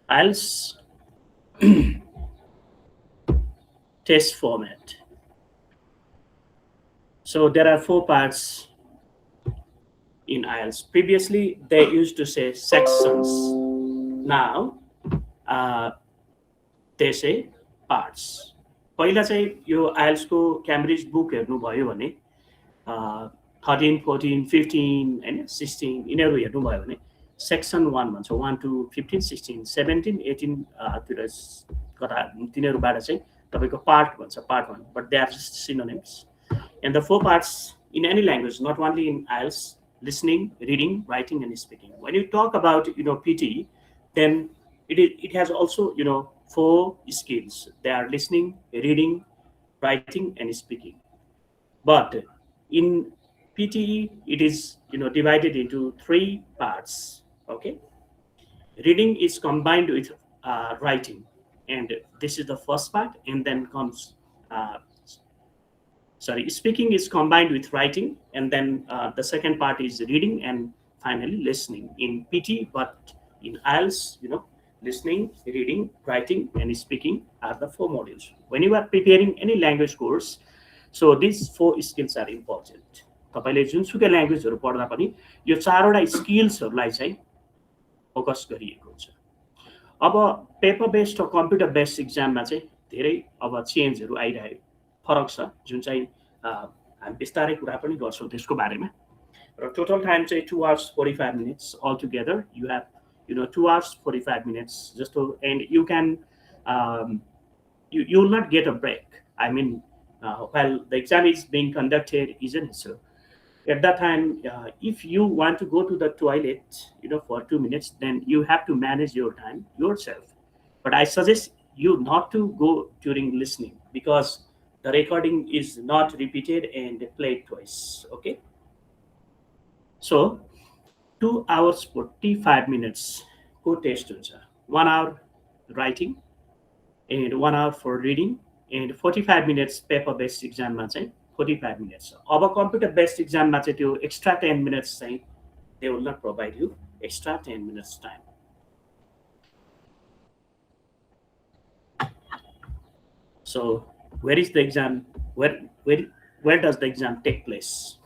IELTS test format. So there are four parts in IELTS. Previously, they used to say sections. Now, uh, they say parts. पहिला चाहिँ यो आइएल्सको Cambridge book हेर्नुभयो भने 13, 14, 15 होइन 16 यिनीहरू हेर्नुभयो भने सेक्सन 1 भन्छ 1 to 15, 16, 17, 18 तिर कथा तिनीहरूबाट चाहिँ तपाईँको पार्ट भन्छ part 1 but they are just synonyms and the four parts in any language not only in IELTS listening, reading, writing, and speaking. When you talk about PT, then it has also four skills. They are listening, reading, writing, and speaking. But in PTE, it is divided into three parts. Okay, reading is combined with writing, and this is the first part, and then comes speaking is combined with writing, and then the second part is reading, and finally listening in PT. But in IELTS, listening, reading, writing, and speaking are the four modules. When you are preparing any language course, so these four skills are important. तपाईँले जुनसुकै ल्याङ्ग्वेजहरू पढ्दा पनि यो चारवटा स्किल्सहरूलाई चाहिँ focus गरिएको हुन्छ. अब पेपर बेस्ड र कम्प्युटर बेस्ड इक्जाममा चाहिँ धेरै अब चेन्जहरू आइरहेको फरक छ जुन चाहिँ हामी बिस्तारै कुरा पनि गर्छौँ त्यसको बारेमा. र टोटल टाइम चाहिँ 2 hours 45 minutes all together. You have 2 hours 45 minutes जस्तो, and you can you will not get a break. I mean, while the exam is being conducted, isn't it? So at that time, if you want to go to the toilet, for 2 minutes, then you have to manage your time yourself. But I suggest you not to go during listening because the recording is not repeated and played twice. Okay. So 2 hours 45 minutes go test huncha. 1 hour writing and 1 hour for reading and 45 minutes paper based exam मा चाहिँ 45 minutes. अब computer based exam मा चाहिँ त्यो extra 10 minutes चाहिँ they will not provide you extra 10 minutes time. So where is the exam? Where does the exam take place?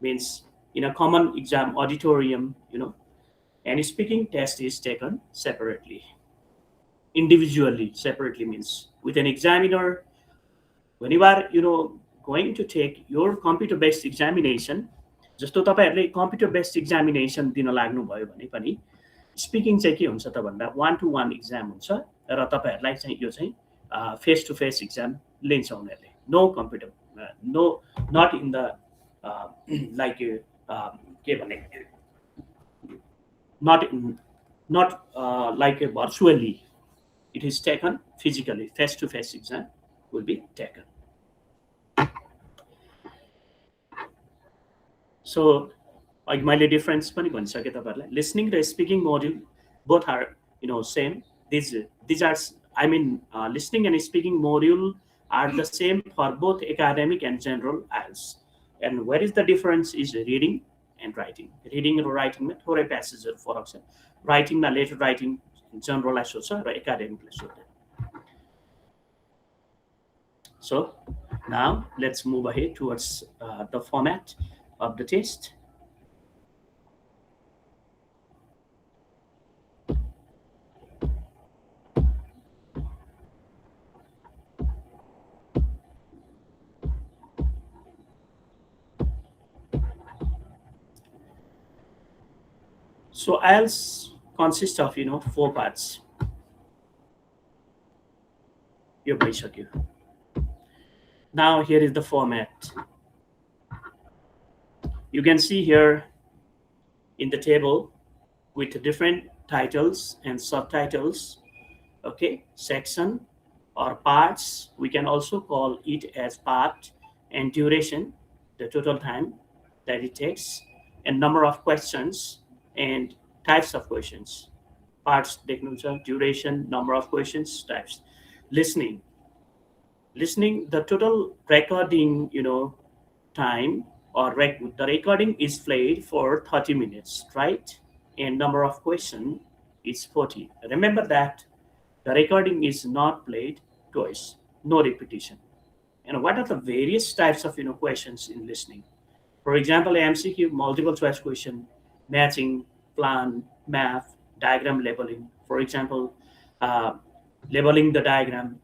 Means in a common exam auditorium, and speaking test is taken separately. Individually, separately means with an examiner. When you are going to take your computer based examination, जस्तो तपाईहरुले computer based examination दिन लाग्नु भयो भने पनि speaking चाहिँ के हुन्छ त भन्दा 1-to-1 एक्जाम हुन्छ र तपाईहरुलाई चाहिँ यो चाहिँ फेस टु फेस एक्जाम लिन्छ उनीहरुले. No computer, no not in the like के भने not like virtually. It is taken physically. Face to face exam will be taken. So like मैले डिफरेन्स पनि भनिसके तपाईहरुलाई. Listening र speaking module both are same. These are listening and speaking module are the same for both academic and general IELTS. And where is the difference is reading and writing. Reading and writing में थोरै प्यासेजहरु फरक छ. Writing मा letter writing generalise सोध्छ र एकाडेमिकले सोध्दैन. So now let's move ahead towards the format of the test. So IELTS consists of 4 parts. यो भइसक्यो. Now here is the format. You can see here in the table with different titles and subtitles. Okay, section or parts. We can also call it as part, and duration, the total time that it takes, and number of questions and types of questions. Parts, duration, number of questions, types. Listening, the total recording time or the recording is played for 30 minutes, right? And number of questions is 40. Remember that the recording is not played twice, no repetition. And what are the various types of questions in listening? For example, MCQ, multiple choice question, matching, plan, math, diagram labeling. For example, uh, labeling the diagram.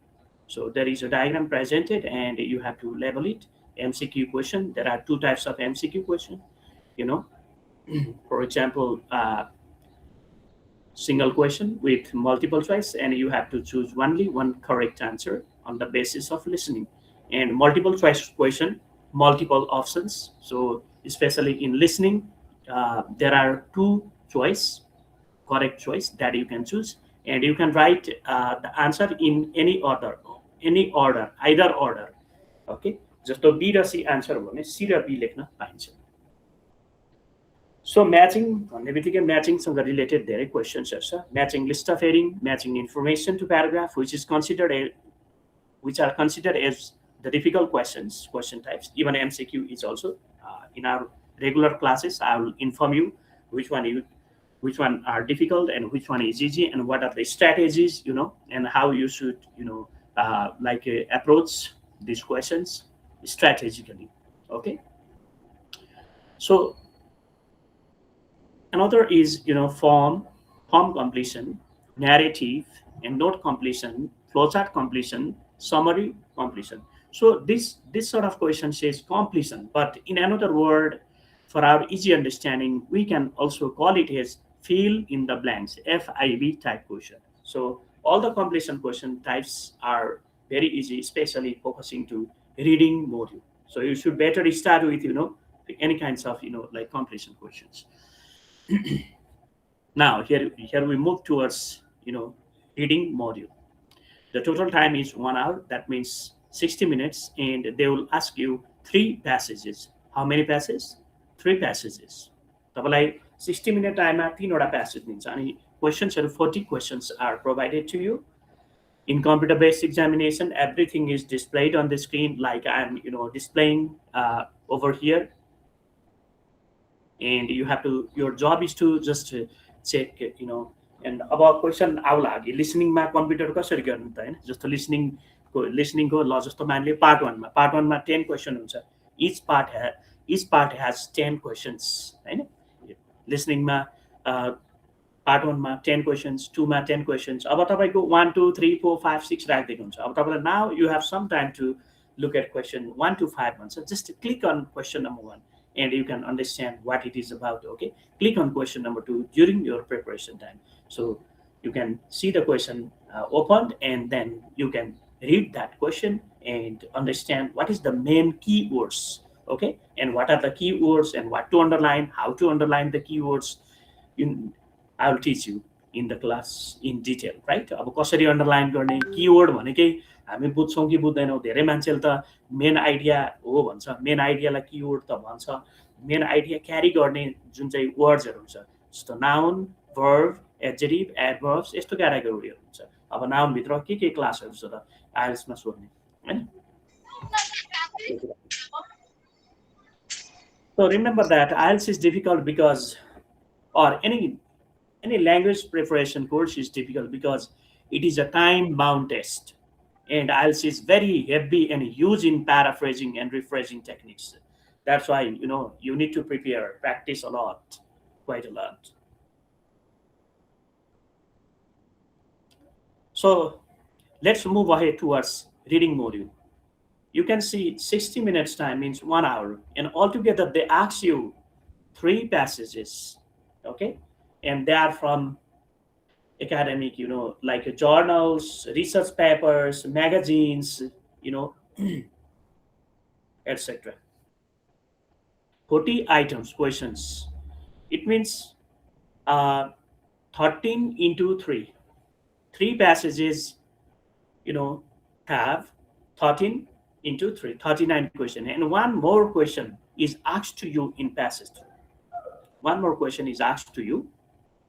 So there is a diagram presented and you have to label it. MCQ question. There are two types of MCQ question. You know, for example, single question with multiple choice, and you have to choose only one correct answer on the basis of listening. And multiple choice question, multiple options. So especially in listening, there are two choice, correct choice that you can choose, and you can write the answer in any order, either order. Okay, जस्तो be र C answer हो भने C र be लेख्न पाइन्छ. So matching भन्ने बित्तिकै म्याचिङसँग related धेरै क्वेसन्सहरू छ. Matching list of heading, matching information to paragraph, which are considered as the difficult questions, question types. Even MCQ is also in our regular classes. I will inform you which one are difficult and which one is easy, and what are the strategies, and how you should, approach these questions strategically. Okay. So another is form completion, narrative and note completion, flowchart completion, summary completion. So this sort of question says completion, but in another word, for our easy understanding, we can also call it as fill in the blanks, FIB type question. So all the completion question types are very easy, especially focusing to reading module. So you should better start with any kinds of like completion questions. Now here we move towards reading module. The total time is 1 hour. That means 60 minutes, and they will ask you 3 passages. How many passages? 3 passages. तपाईलाई 60 minute टाइममा 3 वटा passage दिन्छ, अनि क्वेशन्सहरु 40 questions are provided to you. In computer based examination, everything is displayed on the screen like I'm displaying over here, and you have to, your job is to just check and अब question आउला अघि लिसनिङमा computer कसरी गर्नु त हैन. जस्तो लिसनिङको ल जस्तो मानले पार्ट 1 मा 10 क्वेसन हुन्छ. each part has 10 questions हैन. लिसनिङमा पार्ट 1 मा 10 questions, 2 मा 10 questions. अब तपाईको 1 2 3 4 5 6 राख्दै हुन्छ. अब तपाईलाई now you have some time to look at question 1 to 5 भन्छ. Just click on question number 1 and you can understand what it is about. Okay, click on question number 2 during your preparation time, so you can see the question opened, and then you can read that question and understand what is the main keywords. Okay, and what are the keywords and what to underline, how to underline the keywords. I will teach you in the class in detail, right? अब कसरी underline गर्ने, keyword भनेकै हामी बुझ्छौँ कि बुझ्दैनौँ. धेरै मान्छेले त मेन आइडिया हो भन्छ, मेन आइडियालाई कीवर्ड त भन्छ. मेन आइडिया क्यारी गर्ने जुन चाहिँ वर्ड्सहरु हुन्छ, जस्तो नाउन, भर्ब, एडजेक्टिभ, एडभर्ब्स, यस्तो क्याटेगोरीहरु हुन्छ. अब नाउन भित्र के क्लासहरु छ त आइएल्स मा सोध्ने हैन. So remember that IELTS is difficult because, or any language preparation course is difficult because it is a time-bound test, and IELTS is very heavy and huge in paraphrasing and rephrasing techniques. That's why you need to prepare, practice a lot, quite a lot. So let's move ahead towards reading module. You can see 60 minutes time means 1 hour, and altogether they ask you 3 passages. Okay, and they are from academic, like journals, research papers, magazines, etc. 40 items, questions. It means 13 into 3. 3 passages, have 13 into 3, 39 question. And one more question is asked to you in passage 3. One more question is asked to you.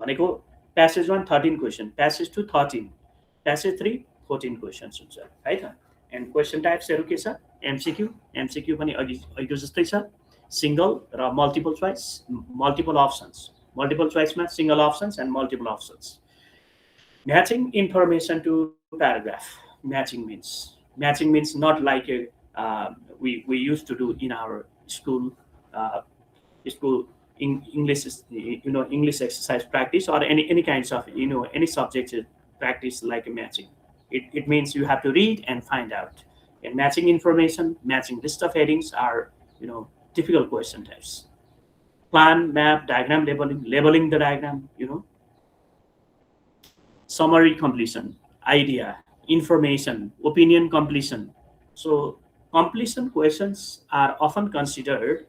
भनेको passage 1 13 question, passage 2 13, passage 3 14 questions हुन्छ है त. And question typesहरु के छ? MCQ पनि अघिको जस्तै छ. Single र multiple choice, multiple options. Multiple choice मा single options and multiple options. Matching information to paragraph. Matching means not like we used to do in our uh, school in English, English exercise practice, or any kinds of any subject practice like matching. It means you have to read and find out. And matching information, matching list of headings are difficult question types. Plan, map, diagram, labeling the diagram, summary completion, idea, information, opinion completion. So completion questions are often considered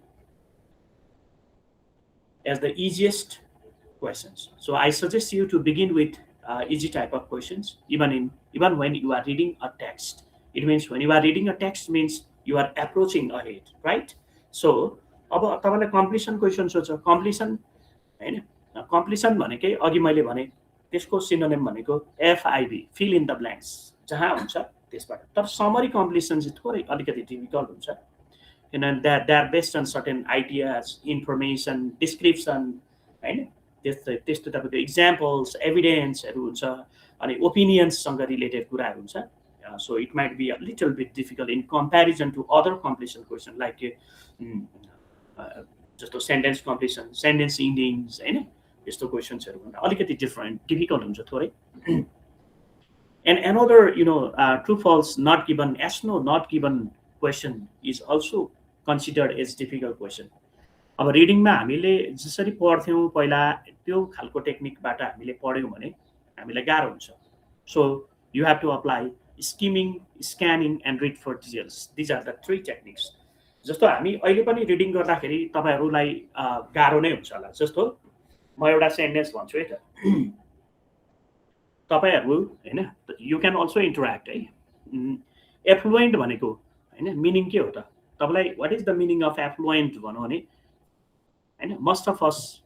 as the easiest questions. So I suggest you to begin with easy type of questions, even when you are reading a text. It means when you are reading a text means you are approaching ahead, right? So अब तपाईँलाई completion question सोध्छ, completion होइन, completion भनेकै अघि मैले भने त्यसको synonym भनेको FIB, fill in the blanks, जहाँ हुन्छ त्यसबाट. तर समरी कम्प्लिसन चाहिँ थोरै अलिकति डिफिकल्ट हुन्छ, किनभने that they are based on certain ideas, information, description, होइन, त्यस्तो तपाईँको इक्जाम्पल्स, एभिडेन्सहरू हुन्छ, अनि ओपिनियन्ससँग रिलेटेड कुराहरू हुन्छ. So it might be a little bit difficult in comparison to other completion questions like जस्तो सेन्टेन्स कम्प्लिसन, सेन्टेन्स इन्डिङ्स, होइन, यस्तो क्वेसन्सहरू भन्दा अलिकति डिफिकल्ट हुन्छ थोरै. And another true false not given, yes no not given question is also considered as difficult question. अब रिडिङमा हामीले जसरी पढ्थ्यौँ पहिला त्यो खालको टेक्निकबाट हामीले पढ्यौँ भने हामीलाई गाह्रो हुन्छ. So you have to apply skimming, scanning and read for details. These are the 3 techniques. जस्तो हामी अहिले पनि रिडिङ गर्दाखेरि तपाईँहरूलाई गाह्रो नै हुन्छ होला. जस्तो म एउटा सेन्टेन्स भन्छु है त, तपाईँहरू होइन, यु क्यान अल्सो इन्टरेक्ट है. एफ्लुएन्ट भनेको होइन मिनिङ के हो त? तपाईँलाई what is the meaning of affluent भनौँ भने होइन, most of us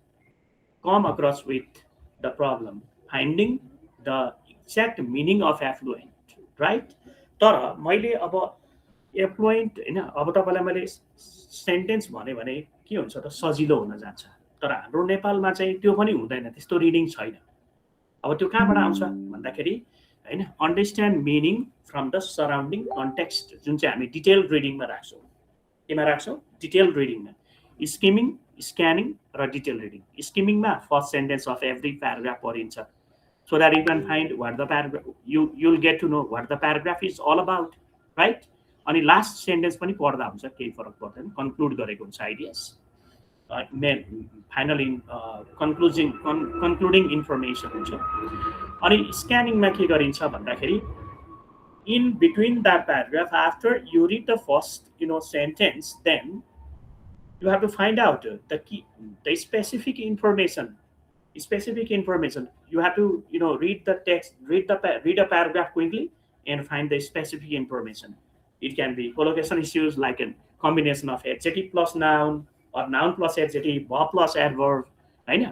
come across with the problem finding the exact meaning of affluent, right? तर मैले अब एफ्लुएन्ट होइन, अब तपाईँलाई मैले सेन्टेन्स भने के हुन्छ त, सजिलो हुन जान्छ. तर हाम्रो नेपालमा चाहिँ त्यो पनि हुँदैन, त्यस्तो रिडिङ छैन. अब त्यो कहाँबाट आउँछ भन्दाखेरि होइन, understand meaning from the surrounding context, जुन चाहिँ हामी डिटेल रिडिङमा राख्छौँ. केमा राख्छौँ? डिटेल रिडिङमा. स्किमिङ, स्क्यानिङ र डिटेल रिडिङ. स्किमिङमा first sentence of every paragraph पढिन्छ, so that you can find what the paragraph, you'll get to know what the paragraph is all about, right? अनि लास्ट सेन्टेन्स पनि पढ्दा हुन्छ, केही फरक पर्दैन, कन्क्लुड गरेको हुन्छ आइडियाज. फाइनली कन्क्लुडिङ इन्फर्मेसन हुन्छ. अनि स्क्यानिङमा के गरिन्छ भन्दाखेरि in between that paragraph, after you read the first sentence, then you have to find out the specific information. You have to read the text, read a paragraph quickly and find the specific information. It can be collocation issues like a combination of adjective plus noun or noun plus adjective, verb plus adverb, होइन,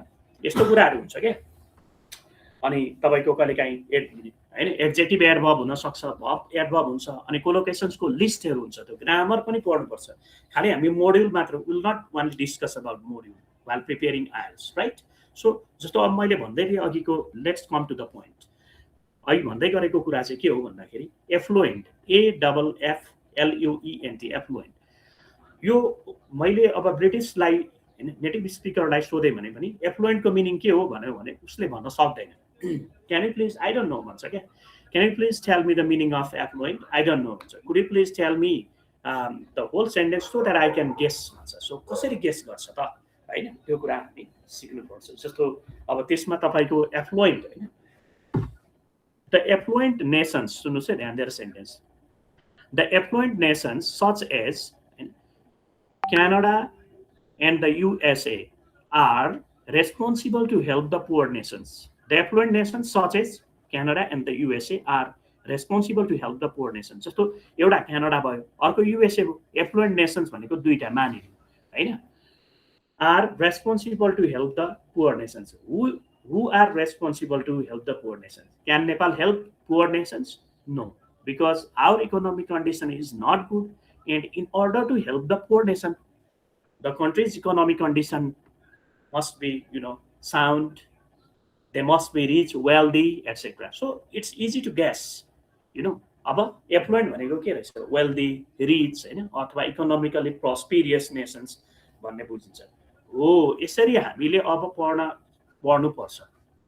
यस्तो कुराहरू हुन्छ क्या. अनि तपाईँको कहिलेकाहीँ होइन adjective adverb हुनसक्छ, भर्ब एडभर्ब हुन्छ, अनि कोलोकेसन्सको लिस्टहरू हुन्छ. त्यो ग्रामर पनि पढ्नुपर्छ. खालि हामी मोड्युल मात्र, will not only discuss about module while preparing IELTS, right? So जस्तो अब मैले भन्दै थिएँ अघिको, let's come to the point. अघि भन्दै गरेको कुरा चाहिँ के हो भन्दाखेरि एफ्लुएन्ट, AFFLUENT, एफ्लुएन्ट. यो मैले अब ब्रिटिसलाई नेटिभ स्पिकरलाई सोधेँ भने पनि एफ्लुएन्टको मिनिङ के हो भन्यो भने उसले भन्न सक्दैन. Can you please, I don't know भन्छ क्या. Can you please tell me the meaning of affluent? I don't know भन्छ. Could you please tell me the whole sentence so that I can guess भन्छ. So कसरी guess गर्छ त, होइन, त्यो कुरा हामी सिक्नुपर्छ. जस्तो अब त्यसमा तपाईँको एफ्लुएन्ट होइन, द एफ्लुएन्ट नेसन्स, सुन्नुहोस् है ध्यान दिएर sentence. The affluent nations such as Canada and the USA are responsible to help the poor nations. The affluent nations such as Canada and the USA are responsible to help the poor nations. जस्तो एउटा Canada भयो, अर्को USA भयो. एफ्लुएन्ट nations भनेको दुईटा मानिलियो होइन. are responsible to help the poor nations. Who are responsible to help the poor nations? Can Nepal help poor nations? No, because our economic condition is not good, and in order to help the poor nation, the country's economic condition must be sound, they must be rich, wealthy, etc. So it's easy to guess, you know. अब एफ्लुएन्ट भनेको के रहेछ, wealthy, rich होइन, अथवा economically प्रस्पिरियस nations भन्ने बुझिन्छ। हो, यसरी हामीले अब पढ्नुपर्छ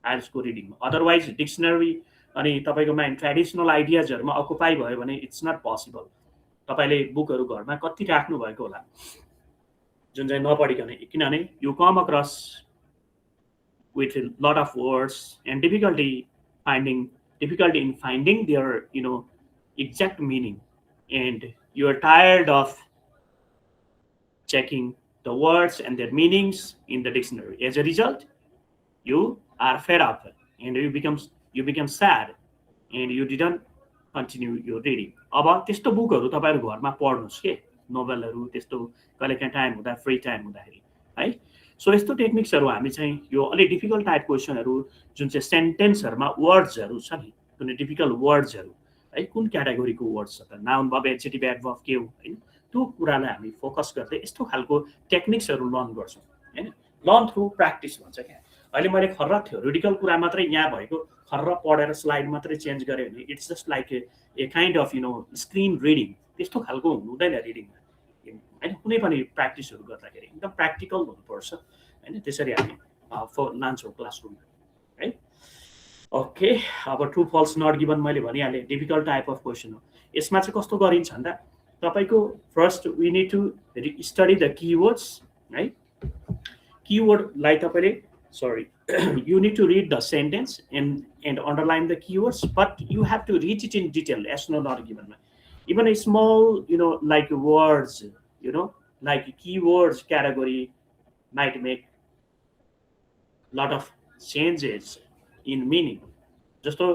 आइएल्सको रिडिङमा। अदरवाइज डिक्सनरी अनि तपाईँको माइन्ड ट्रेडिसनल आइडियाजहरूमा अकुपाई भयो भने इट्स नट पोसिबल। तपाईँले बुकहरू घरमा कति राख्नु भएको होला जुन चाहिँ नपढिकन, किनभने you com across with a lot of words and difficulty in finding their exact meaning, and you are tired of checking the words and their meanings in the dictionary. As a result, you are fed up and you become sad and you didn't continue your reading. अब त्यस्तो बुकहरू तपाईँहरू घरमा पढ्नुहोस् के, नोभेलहरू त्यस्तो कहिलेकाहीँ time हुँदा, फ्री टाइम हुँदाखेरि है। सो यस्तो टेक्निक्सहरू हामी चाहिँ यो अलिक डिफिकल्ट टाइप क्वेसनहरू जुन चाहिँ सेन्टेन्सहरूमा वर्ड्सहरू छ नि, कुनै डिफिकल्ट वर्ड्सहरू है, कुन क्याटेगोरीको वर्ड्स छ त, नाउन भर्ब, एडजेक्टिभ, एडभर्ब के हो होइन, त्यो कुरालाई हामी फोकस गर्दै यस्तो खालको टेक्निक्सहरू लर्न गर्छौँ होइन। लर्न थ्रु प्र्याक्टिस भन्छ क्या। अहिले मैले खर्र थ्योरिटिकल कुरा मात्रै यहाँ भएको खर्र पढेर स्लाइड मात्रै चेन्ज गरेँ भने it's just like a kind of screen reading, त्यस्तो खालको हुँदैन रिडिङमा होइन। कुनै पनि प्र्याक्टिसहरू गर्दाखेरि एकदम प्र्याक्टिकल हुनुपर्छ होइन। त्यसरी हामी लान्छौँ क्लासरुममा है। ओके, अब ट्रु फल्स नट गिभन मैले भनिहालेँ, डिफिकल्ट टाइप अफ क्वेसन हो। यसमा चाहिँ कस्तो गरिन्छ भन्दा तपाईँको first we need to study the keywords है। किवर्डलाई तपाईँले you need to read the sentence and underline the keywords, but you have to read it in detail as no not given. Even a small like words, like keywords category might make lot of changes in meaning. जस्तो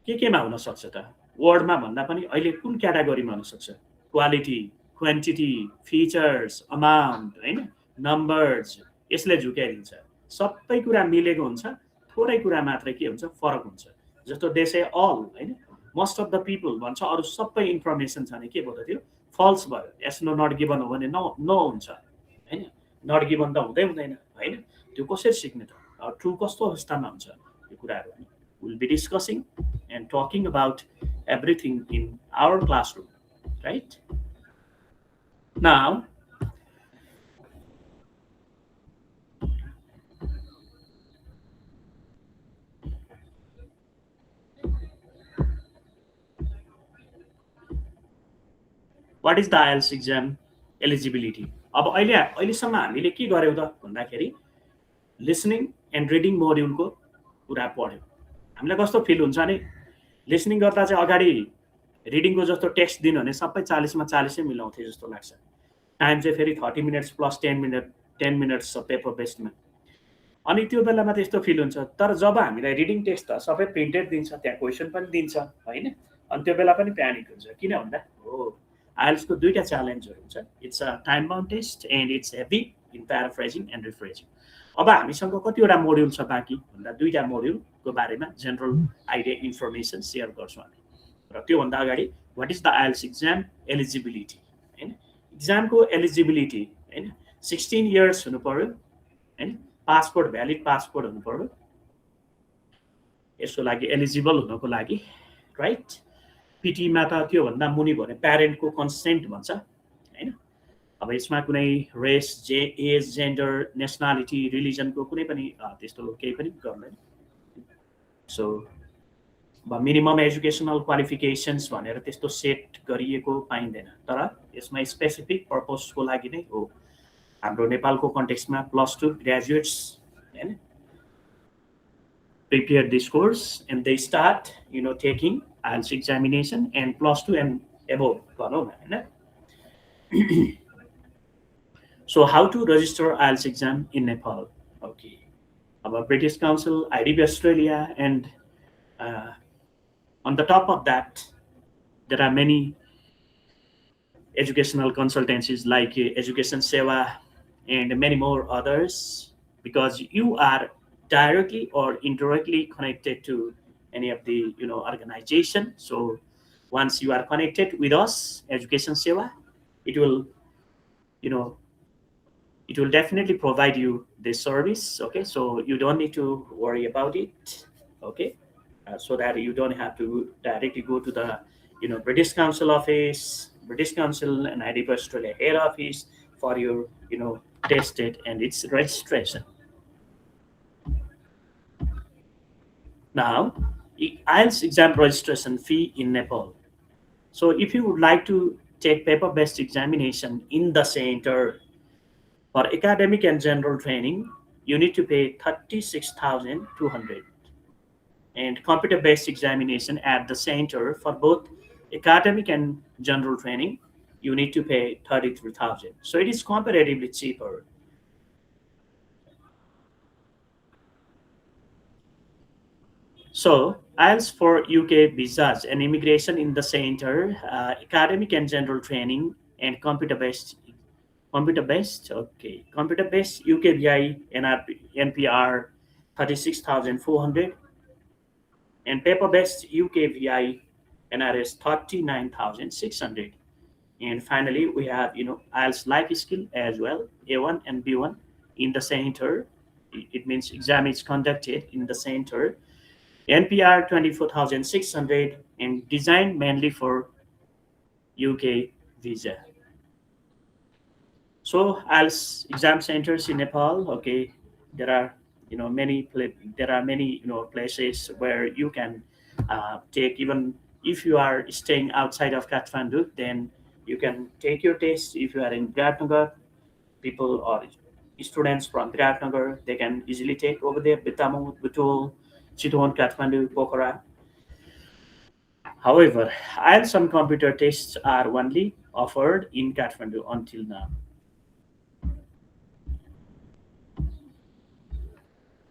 केमा हुन सक्छ त, वर्डमा भन्दा पनि अहिले कुन क्याटेगोरीमा हुन सक्छ, क्वालिटी, क्वान्टिटी, फिचर्स, अमाउन्ट होइन, नम्बर्स, यसले झुक्याइदिन्छ। सबै कुरा मिलेको हुन्छ, थोरै कुरा मात्रै के हुन्छ, फरक हुन्छ। जस्तो दे से अल होइन, मोस्ट अफ द पिपल भन्छ, अरू सबै इन्फर्मेसन छ भने के भयो त, त्यो फल्स भयो। एस नो नट गिभन हो भने नो हुन्छ होइन, नट गिभन त हुँदै हुँदैन होइन। त्यो कसरी सिक्ने त, ट्रु कस्तो अवस्थामा हुन्छ, यो कुराहरू we'll be discussing and talking about everything in our classroom, right? Now, what is the IELTS exam eligibility? अब अहिलेसम्म हामीले के गर्यौँ त भन्दाखेरि लिसनिङ एन्ड रिडिङ मोड्युलको कुरा पढ्यौँ। हामीलाई कस्तो फिल हुन्छ भने लिसनिङ गर्दा चाहिँ अगाडि रिडिङको जस्तो टेक्स्ट दिनु भने सबै 40मा 40 मिलाउँथे जस्तो लाग्छ। टाइम चाहिँ फेरि 30 मिनट्स प्लस 10 मिनट्स छ पेपर बेस्डमा। अनि त्यो बेलामा त्यस्तो फिल हुन्छ। तर जब हामीलाई रिडिङ टेक्स्ट त सबै प्रिन्टेड दिन्छ, त्यहाँ क्वेसन पनि दिन्छ होइन, अनि त्यो बेला पनि प्यानिक हुन्छ। किन भन्दा हो आइएल्ट्सको दुईटा च्यालेन्जहरू हुन्छ, it's a time bound test and it's heavy in paraphrasing and rephrasing. अब हामीसँग कतिवटा मोड्युल छ बाँकी भन्दा दुईटा मोड्युलको बारेमा जेनरल आइडिया इन्फर्मेसन सेयर गर्छौँ हामी। र त्योभन्दा अगाडि what is the IELTS exam eligibility होइन। इक्जामको एलिजिबिलिटी होइन 16 इयर्स हुनु पर्यो होइन, पासपोर्ट भ्यालिड पासपोर्ट हुनु पर्यो यसको लागि, एलिजिबल हुनको लागि राइट। पिटीमा त त्योभन्दा मुनि भने प्यारेन्टको कन्सेन्ट भन्छ होइन। अब यसमा कुनै रेस, एज, जेन्डर, नेसनालिटी, रिलिजनको कुनै पनि त्यस्तो केही पनि गर्दैन। सो मिनिमम एजुकेसनल क्वालिफिकेसन्स भनेर त्यस्तो सेट गरिएको पाइँदैन। तर यसमा स्पेसिफिक पर्पसको लागि नै हो। हाम्रो नेपालको कन्टेक्स्टमा +2 ग्रेजुएट्स हैन prepare this course and they start taking IELTS examination and +2 and above भनौँ न हैन। So how to register IELTS exam in Nepal? Okay, about British Council, IDB Australia, and on the top of that there are many educational consultancies like Education Seva and many more others, because you are directly or indirectly connected to any of the organization. So once you are connected with us, Education Seva, it will It will definitely provide you this service. Okay, so you don't need to worry about it. Okay, so that you don't have to directly go to the British Council office, British Council and IDP Australia head office for your test it and its registration. Now, IELTS exam registration fee in Nepal. So if you would like to take paper-based examination in the center for academic and general training, you need to pay 36,200, and computer-based examination at the center for both academic and general training, you need to pay 33,000. So it is comparatively cheaper. So IELTS for UK visas and immigration in the center, academic and general training, and computer based UKVI NPR 36,400, and paper based UKVI NRS 39,600. And finally, we have IELTS life skill as well, A1 and B1 in the center. It means exam is conducted in the center. NPR 24,600 and designed mainly for UK visa. So IELTS exam centers in Nepal, okay, there are many places where you can take, even if you are staying outside of Kathmandu, then you can take your test. If you are in Viratnagar, people or students from Viratnagar, they can easily take over there, Bitamu, Butul, Chitwan, Kathmandu, Pokhara. However, IELTS and computer tests are only offered in Kathmandu until now.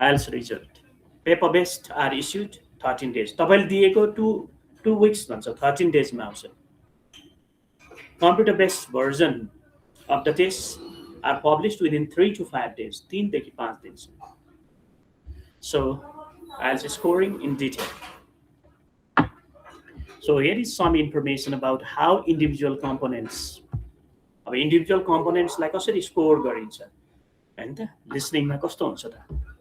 IELTS result. Paper based are issued 13 days. तपाईँले दिएको 2 weeks भन्छ, 13 days मा आउँछ. Computer based version of the tests are published within 3 to 5 days. 3 देखि 5 दिनसम्म. So IELTS scoring in detail. So here is some information about how individual components लाई कसरी score गरिन्छ हैन त. लिसनिङमा कस्तो हुन्छ त,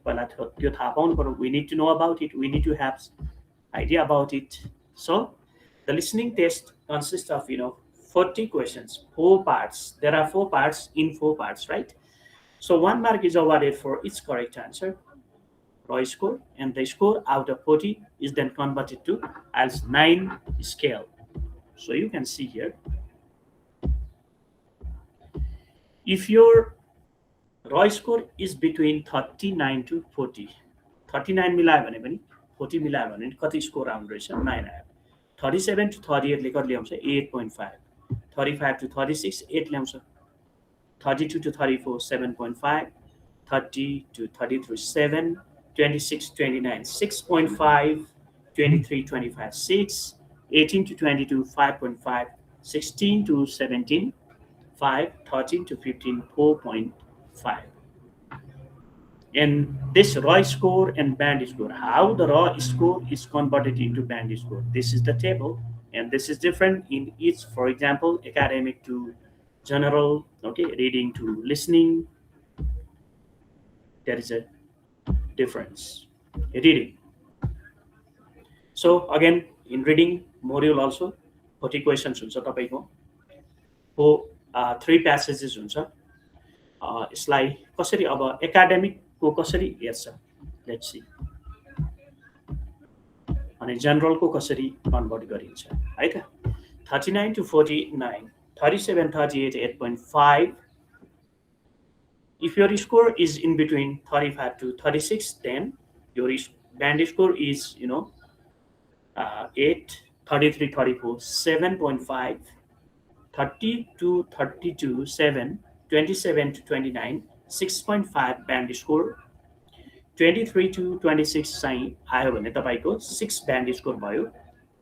पहिला त्यो थाहा पाउनु पर्यो. We need to know about it, we need to have idea about it. So the listening test consists of 40 questions, 4 parts. There are 4 parts in 4 parts, right? So 1 mark is awarded for each correct answer, raw score, and the score out of 40 is then converted to IELTS 9 scale. So you can see here, if your raw score is between 39 to 40, 39 मिलायो भने पनि 40 मिलायो भने कति score आउँदो रहेछ, 9 आयो. 37 to 38 ले कति ल्याउँछ, 8.5. 35 to 36 8 ल्याउँछ. 32 to 34 7.5. 30 to 33 7. 26 29 6.5. 23 25 6. 18 to 22 5.5. 16 to 17 5. 13 to 15 4.5. And this raw score and band score, how the raw score is converted into band score, this is the table, and this is different in each. For example, academic to general, okay, reading to listening, there is a difference. Reading, so again in reading module also 40 questions हुन्छ तपाईको हो. 3 passages हुन्छ. यसलाई कसरी अब academic को कसरी हेर्छ, लेट्स सी, अनि जनरल को कसरी कन्भर्ट गरिन्छ है त. 39 to 49, 37 38 8.5. If your score is in between 35 to 36, then your band score is 8. 33 34 7.5. 30 to 32 7. 27 to 29 6.5 band score. 23 to 26 चाहिँ आयो भने तपाईको 6 band score भयो.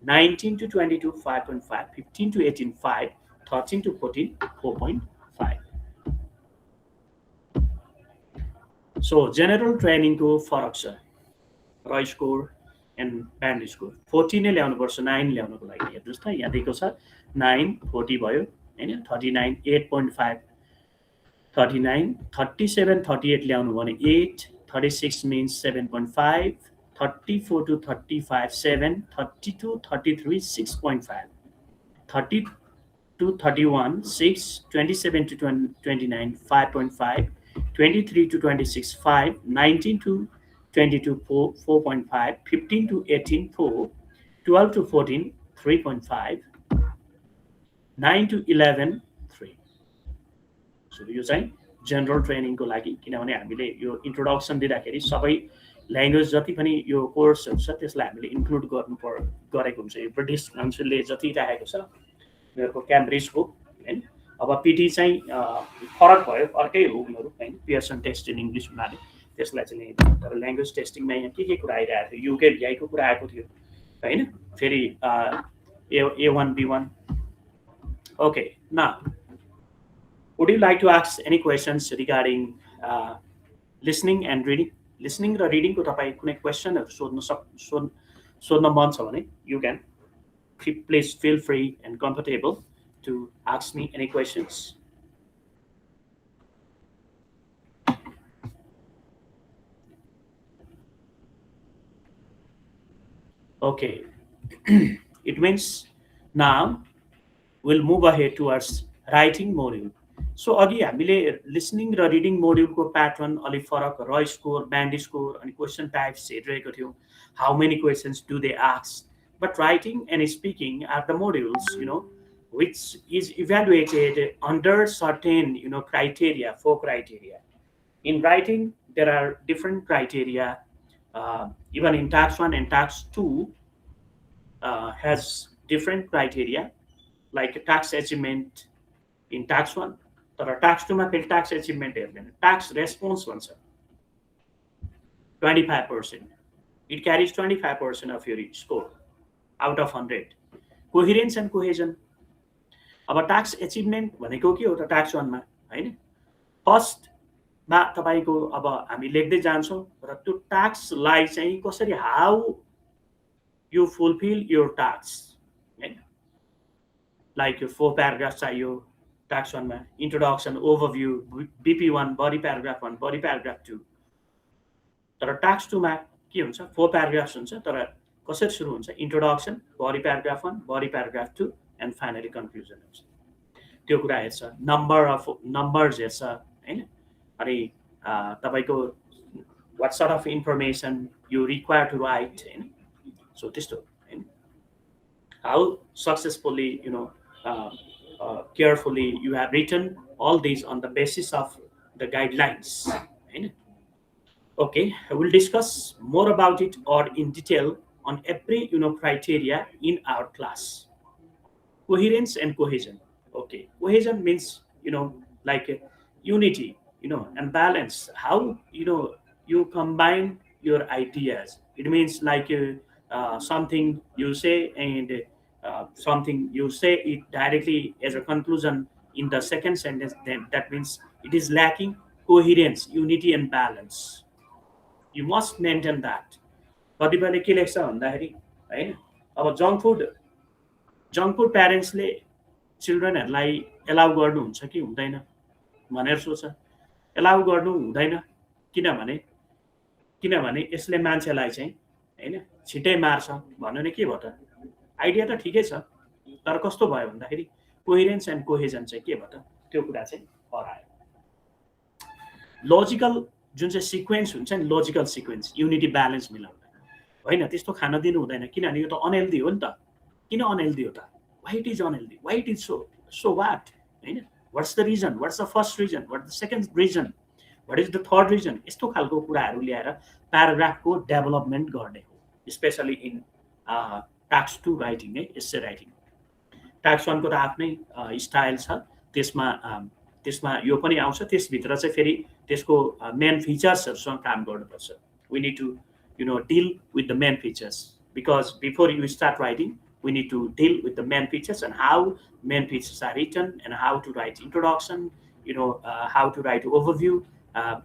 19 to 22 5.5. 15 to 18 5. 13 to 14 4.5. So general training को फरक छ, raw score and band score. 40 नै ल्याउनु पर्छ 9 ल्याउनको लागि. हेर्नुस् त यहाँ दिएको छ 9 40 भयो हैन. 39 8.5 39, 37, 38 ल्याउनु भने 8, 36 means 7.5, 34 to 35 7, 32 33 6.5, 30 to 31 6, 27 to 29 5.5, 23 to 26 5, 19 to 22 4, 4.5, 15 to 18 4, 12 to 14 3.5, 9 to 11 3. So यो चाहिँ जनरल ट्रेनिङको लागि, किनभने हामीले यो इन्ट्रोडक्सन दिँदाखेरि सबै ल्याङ्ग्वेज जति पनि यो कोर्सहरू छ त्यसलाई हामीले इन्क्लुड गरेको हुन्छ। यो ब्रिटिस काउन्सिलले जति राखेको छ उनीहरूको क्याम्ब्रिजको होइन। अब पिटी चाहिँ फरक भयो, अर्कै हो उनीहरू होइन। पियर्सन टेस्ट इन इङ्ग्लिस हुनाले त्यसलाई चाहिँ ल्याइदियो, तर ल्याङ्ग्वेज टेस्टिङमा यहाँ के कुरा आइरहेको थियो, युके भिआईको कुरा आएको थियो होइन। फेरि A1 B1. Okay, now would you like to ask any questions regarding listening and reading? Listening र reading को तपाईं कुनै क्वेशनहरु सोध्न मन छ भने you can please feel free and comfortable to ask me any questions. Okay, it means now we'll move ahead towards writing module. So अघि हामीले लिसनिङ र रिडिङ मोड्युलको प्याटर्न अलिक फरक, र स्कोर, ब्यान्ड स्कोर अनि क्वेसन टाइप्स हेरिरहेको थियौँ. How many questions do they ask. But writing and speaking are the modules, which is evaluated under certain, criteria, 4 criteria. In writing, there are different criteria. Even in tax 1 and tax 2 has different criteria, like tax achievement in tax 1. तर tax 2 मा फेरि tax achievement हेर्दैन, tax response भन्छ 25%. It carries 25% of your score out of 100. Coherence and cohesion. अब tax achievement भनेको के हो त tax 1 मा हैन. फर्स्ट मा तपाईको अब हामी लेख्दै जान्छौं र त्यो tax लाई चाहिँ कसरी, how you fulfill your tax, हैन. Like your 4 paragraphs चाहियो tax 1 मा, introduction, overview, BP1, body paragraph 1, body paragraph 2. तर tax 2 मा के हुन्छ, 4 paragraphs हुन्छ, तर कसरी सुरु हुन्छ, introduction, body paragraph 1, body paragraph 2 and finally conclusion हुन्छ. त्यो कुरा हेर्छ, number of numbers हेर्छ हैन. अनि तपाईको what sort of information you require to write, हैन. So त्यस्तो हैन. How successfully, carefully you have written all these on the basis of the guidelines. Okay, I will discuss more about it or in detail on every criteria in our class. Coherence and cohesion. Okay, cohesion means like unity, and balance. How you combine your ideas. It means like something you say and something you say it directly as a conclusion in the second sentence, then that means it is lacking coherence, unity and balance. You must maintain that. कतिपयले के लेख्छ भन्दाखेरि हैन, अब junk food प्यारेन्ट्सले चिल्ड्रेनहरुलाई allow गर्नुहुन्छ कि हुँदैन भनेर सोच्छ. एलाउ गर्नु हुँदैन, किनभने यसले मान्छेलाई चाहिँ हैन छिटै मार्छ भन्नु नि के भयो त. आइडिया त ठिकै छ, तर कस्तो भयो भन्दाखेरि कोहेरेन्स एन्ड कोहेजन चाहिँ के भयो त, त्यो कुरा चाहिँ हरायो. लजिकल जुन चाहिँ सिक्वेन्स हुन्छ नि, लजिकल सिक्वेन्स, युनिटी ब्यालेन्स मिलाउँदैन होइन, त्यस्तो खान दिनु हुँदैन. किनभने यो त अनहेल्दी हो नि त. किन अनहेल्दी हो त, why it is unhealthy, why it is so what हैन, what's the reason, what's the first reason, what the second reason, what is the third reason, यस्तो खालको कुराहरू ल्याएर प्याराग्राफको डेभलपमेन्ट गर्ने हो. स्पेसली इन टाक्स 2 राइटिङ है, एस्से राइटिङ. टाक्स 1 को त आफ्नै स्टाइल छ, त्यसमा यो पनि आउँछ. त्यसभित्र चाहिँ फेरि त्यसको मेन फिचर्सहरुसँग काम गर्नुपर्छ. We need to deal with the main features, because before you start writing we need to deal with the main features and how main features are written, and how to write introduction, how to write overview,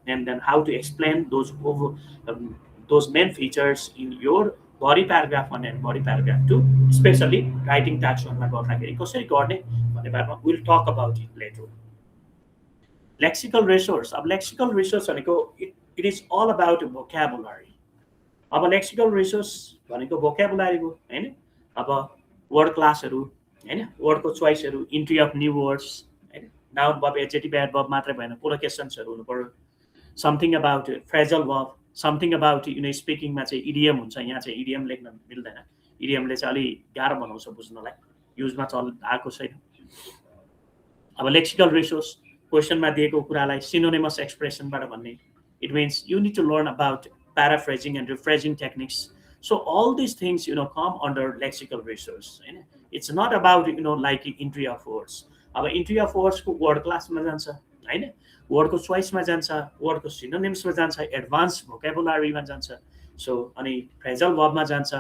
and then how to explain those main features in your body paragraph 1 and body paragraph 2, especially writing tax 1 मा गर्दाखेरि कसरी गर्ने भन्ने बारेमा we'll talk about it later. Lexical resource, अब lexical resource भनेको it is all about भोक्याबुलरी। अब lexical resource भनेको भोक्याबुलरी हो होइन। अब वर्ड क्लासहरू होइन, वर्डको चोइसहरू, इन्ट्री अफ न्यू वर्ड्स होइन, नाउन वर्ब एडजेक्टिभ एडभर्ब मात्रै भएन, कोलोकेसन्सहरू हुनु पर्यो, something about phrasal verb, something about स्पिकिङमा चाहिँ इडियम हुन्छ, यहाँ चाहिँ इडियम लेख्न मिल्दैन, इडियमले चाहिँ अलिक गाह्रो बनाउँछ बुझ्नलाई, युजमा आएको छैन। अब लेक्सिकल रिसोर्स क्वेसनमा दिएको कुरालाई सिनोनिमस एक्सप्रेसनबाट भन्ने, it means you need to learn about paraphrasing and rephrasing techniques. So all these things come under lexical resource. It's not about like entry of words. अब entry of words को word class में जान्छ हैन, word को choice में जान्छ, word को synonyms में जान्छ, advanced vocabulary में जान्छ, so अनि phrasal verb में जान्छ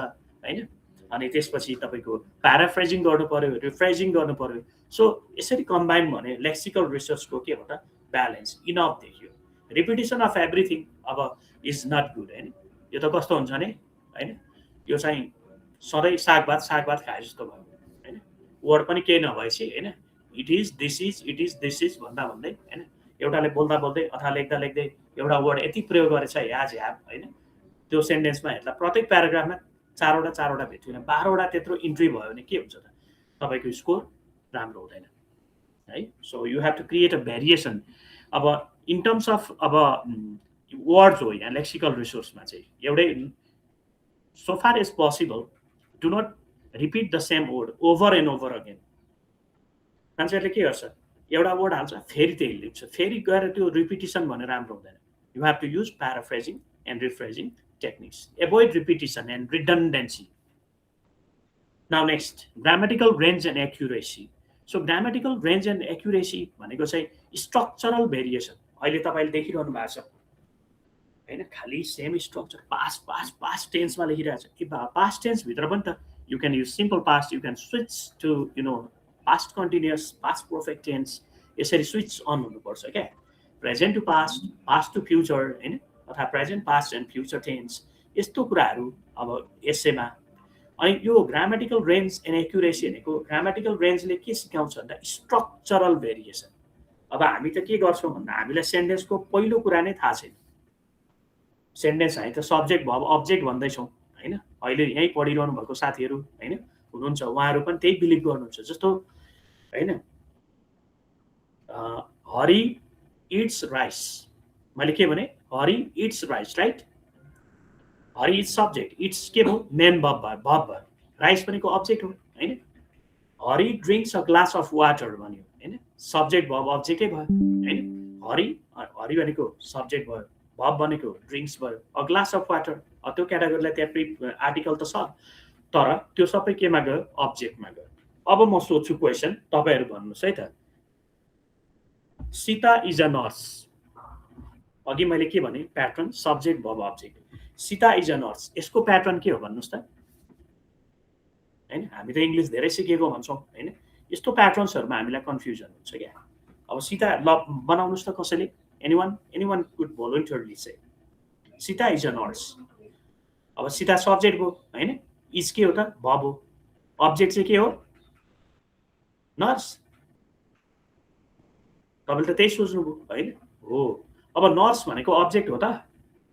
हैन, अनि त्यसपछि तपाईको paraphrasing गर्नु पर्यो, rephrasing गर्नु पर्यो। सो यसरी कम्बाइन भने लेक्सिकल रिसोर्सको के हो त ब्यालेन्स इनफ देखियो। रिपिटेसन अफ एभ्रिथिङ अब इज नट गुड हैन। यो त कस्तो हुन्छ नि हैन, यो चाहिँ सधैँ सागभात खाए जस्तो भयो हैन, वर्ड पनि केही नभएपछि हैन, इट इज दिस इज भन्दा भन्दै हैन, एउटाले बोल्दा बोल्दै अथवा लेख्दा लेख्दै एउटा वर्ड यति प्रयोग गरेछ ह्याज ह्याभ हैन, त्यो सेन्टेन्समा हेर्दा प्रत्येक प्याराग्राफमा चारवटा भेट्यो भने 12वटा त्यत्रो इन्ट्री भयो भने के हुन्छ त, तपाईको स्कोर राम्रो हुँदैन है। So you have to create a variation. अब इन टर्म्स अफ अब वर्ड्स हो यहाँ लेक्सिकल रिसोर्समा चाहिँ एउटै, so far as possible do not repeat the same word over and over again. मान्छेहरूले के गर्छ, एउटा वर्ड हाल्छ फेरि त्यही लेख्छ, फेरि गएर त्यो रिपिटिसन भने राम्रो हुँदैन। You have to use paraphrasing and rephrasing techniques, avoid repetition and redundancy. Now next, grammatical range and accuracy. So grammatical range and accuracy भनेको चाहिँ स्ट्रक्चरल भेरिएसन। अहिले तपाईँले देखिरहनु भएको छ हैन, खालि सेम स्ट्रक्चर पास्ट टेन्समा लेखिरहेको छ कि पास्ट टेन्सभित्र पनि त you can use simple past, you can switch to past continuous, past perfect tense, यसरी स्विच अन हुनुपर्छ क्या। Present to past, past to future हैन, अथवा present past and future tense, यस्तो कुराहरू अब एसेमा। अनि यो ग्रामेटिकल रेन्ज एन्ड एक्युरेसी भनेको, ग्रामेटिकल रेन्जले के सिकाउँछ भन्दा स्ट्रक्चरल भेरिएसन। अब हामी त के गर्छौँ भन्दा हामीलाई सेन्टेन्सको पहिलो कुरा नै थाहा छैन। सेन्टेन्स हामी त सब्जेक्ट भर्ब अब्जेक्ट भन्दैछौँ हैन। अहिले यहीँ पढिरहनु भएको साथीहरू हैन हुनुहुन्छ, उहाँहरू पनि त्यही बिलिभ गर्नुहुन्छ जस्तो हैन, हरि इट्स राइस, मैले के भने Hari it's rice right, Hari is subject, it's के भयो मेन भर्ब भयो, राइस भनेको अब्जेक्ट हो हैन। Hari drinks a glass of water भन्यो हैन, सब्जेक्ट भर्ब अब्जेक्टै भयो हैन। हरि भनेको सब्जेक्ट भयो, भर्ब भनेको ड्रिङ्क्स भयो, अ ग्लास अफ वाटर, त्यो क्याटेगोरीलाई त्यहाँ आर्टिकल त छ, तर त्यो सबै केमा गयो, अब्जेक्टमा गयो। अब म सोध्छु क्वेसन, तपाईहरु भन्नुस् है त। सीता इज अ नर्स, अघि मैले के भने pattern subject verb object, Sita is a nurse, यसको प्याटर्न के हो भन्नुस् त हैन। हामी त इङ्ग्लिस धेरै सिकेको भन्छौँ हैन, यस्तो प्याटर्न्सहरुमा हामीलाई कन्फ्युजन हुन्छ क्या। अब सीता ल बनाउनुस् त कसैले, anyone could voluntarily say Sita is a nurse. अब सीता सब्जेक्ट भयो हैन, इज के हो त भर्ब हो, अब्जेक्ट चाहिँ के हो नर्स। तपाईले त त्यही सोच्नुभयो हैन, हो। अब नर्स भनेको अब्जेक्ट हो त,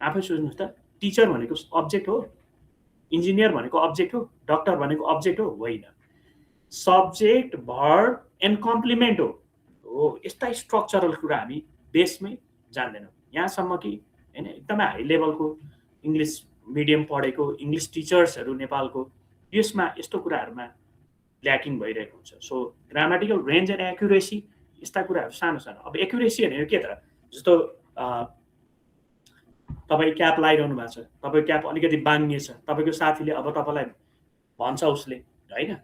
आफै सोच्नुस् त। टिचर भनेको अब्जेक्ट हो, इन्जिनियर भनेको अब्जेक्ट हो, डक्टर भनेको अब्जेक्ट हो, होइन। सब्जेक्ट भर्ब एन्ड कम्प्लिमेन्ट हो। यस्ता स्ट्रक्चरल कुरा हामी बेसमै जान्दैनौँ। यहाँसम्म कि हैन एकदमै हाई लेभलको इङ्ग्लिस मिडियम पढेको इङ्ग्लिस टिचर्सहरू नेपालको यसमा यस्तो कुराहरूमा ल्याकिङ भइरहेको हुन्छ। So grammatical range and accuracy यस्ता कुराहरू सानो सानो। अब एक्युरेसी भनेको के त, जस्तो तपाईँ क्याप लगाइरहनु भएको छ, तपाईँको क्याप अलिकति बाङ्गिए छ, तपाईँको साथीले अब तपाईँलाई भन्छ उसले हैन,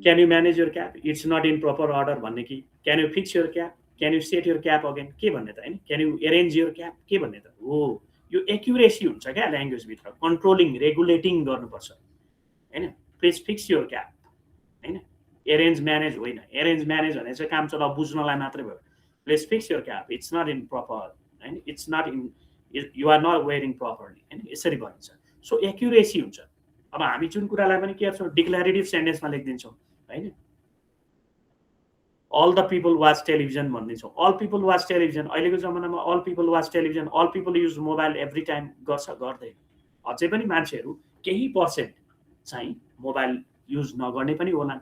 can you manage your cap, it's not in proper order भन्ने कि can you fix your cap, can you set your cap again, के भन्ने त हैन, can you arrange your cap, के भन्ने त हो। यो एक्युरेसी हुन्छ क्या ल्याङ्ग्वेजभित्र, कन्ट्रोलिङ रेगुलेटिङ गर्नुपर्छ हैन। प्लिज फिक्स योर क्याप हैन, एरेन्ज म्यानेज होइन। एरेन्ज म्यानेज भने चाहिँ काम चलाउ बुझ्नलाई मात्रै भयो। Please fix your cap, it's not in proper हैन, it's not in, you are not wearing properly हैन, यसरी भनिन्छ। सो एक्युरेसी हुन्छ। अब हामी जुन कुरालाई पनि के गर्छौँ डिक्लेरेटिभ सेन्टेन्समा लेखिदिन्छौँ हैन, all the people watch television भनिदिन्छौँ, अल पिपल वाच टेलिभिजन। अहिलेको जमानामा all people watch television, all people use mobile every time गर्छ? गर्दैन। अझै पनि मान्छेहरू केही पर्सेन्ट चाहिँ मोबाइल युज नगर्ने पनि होलान्,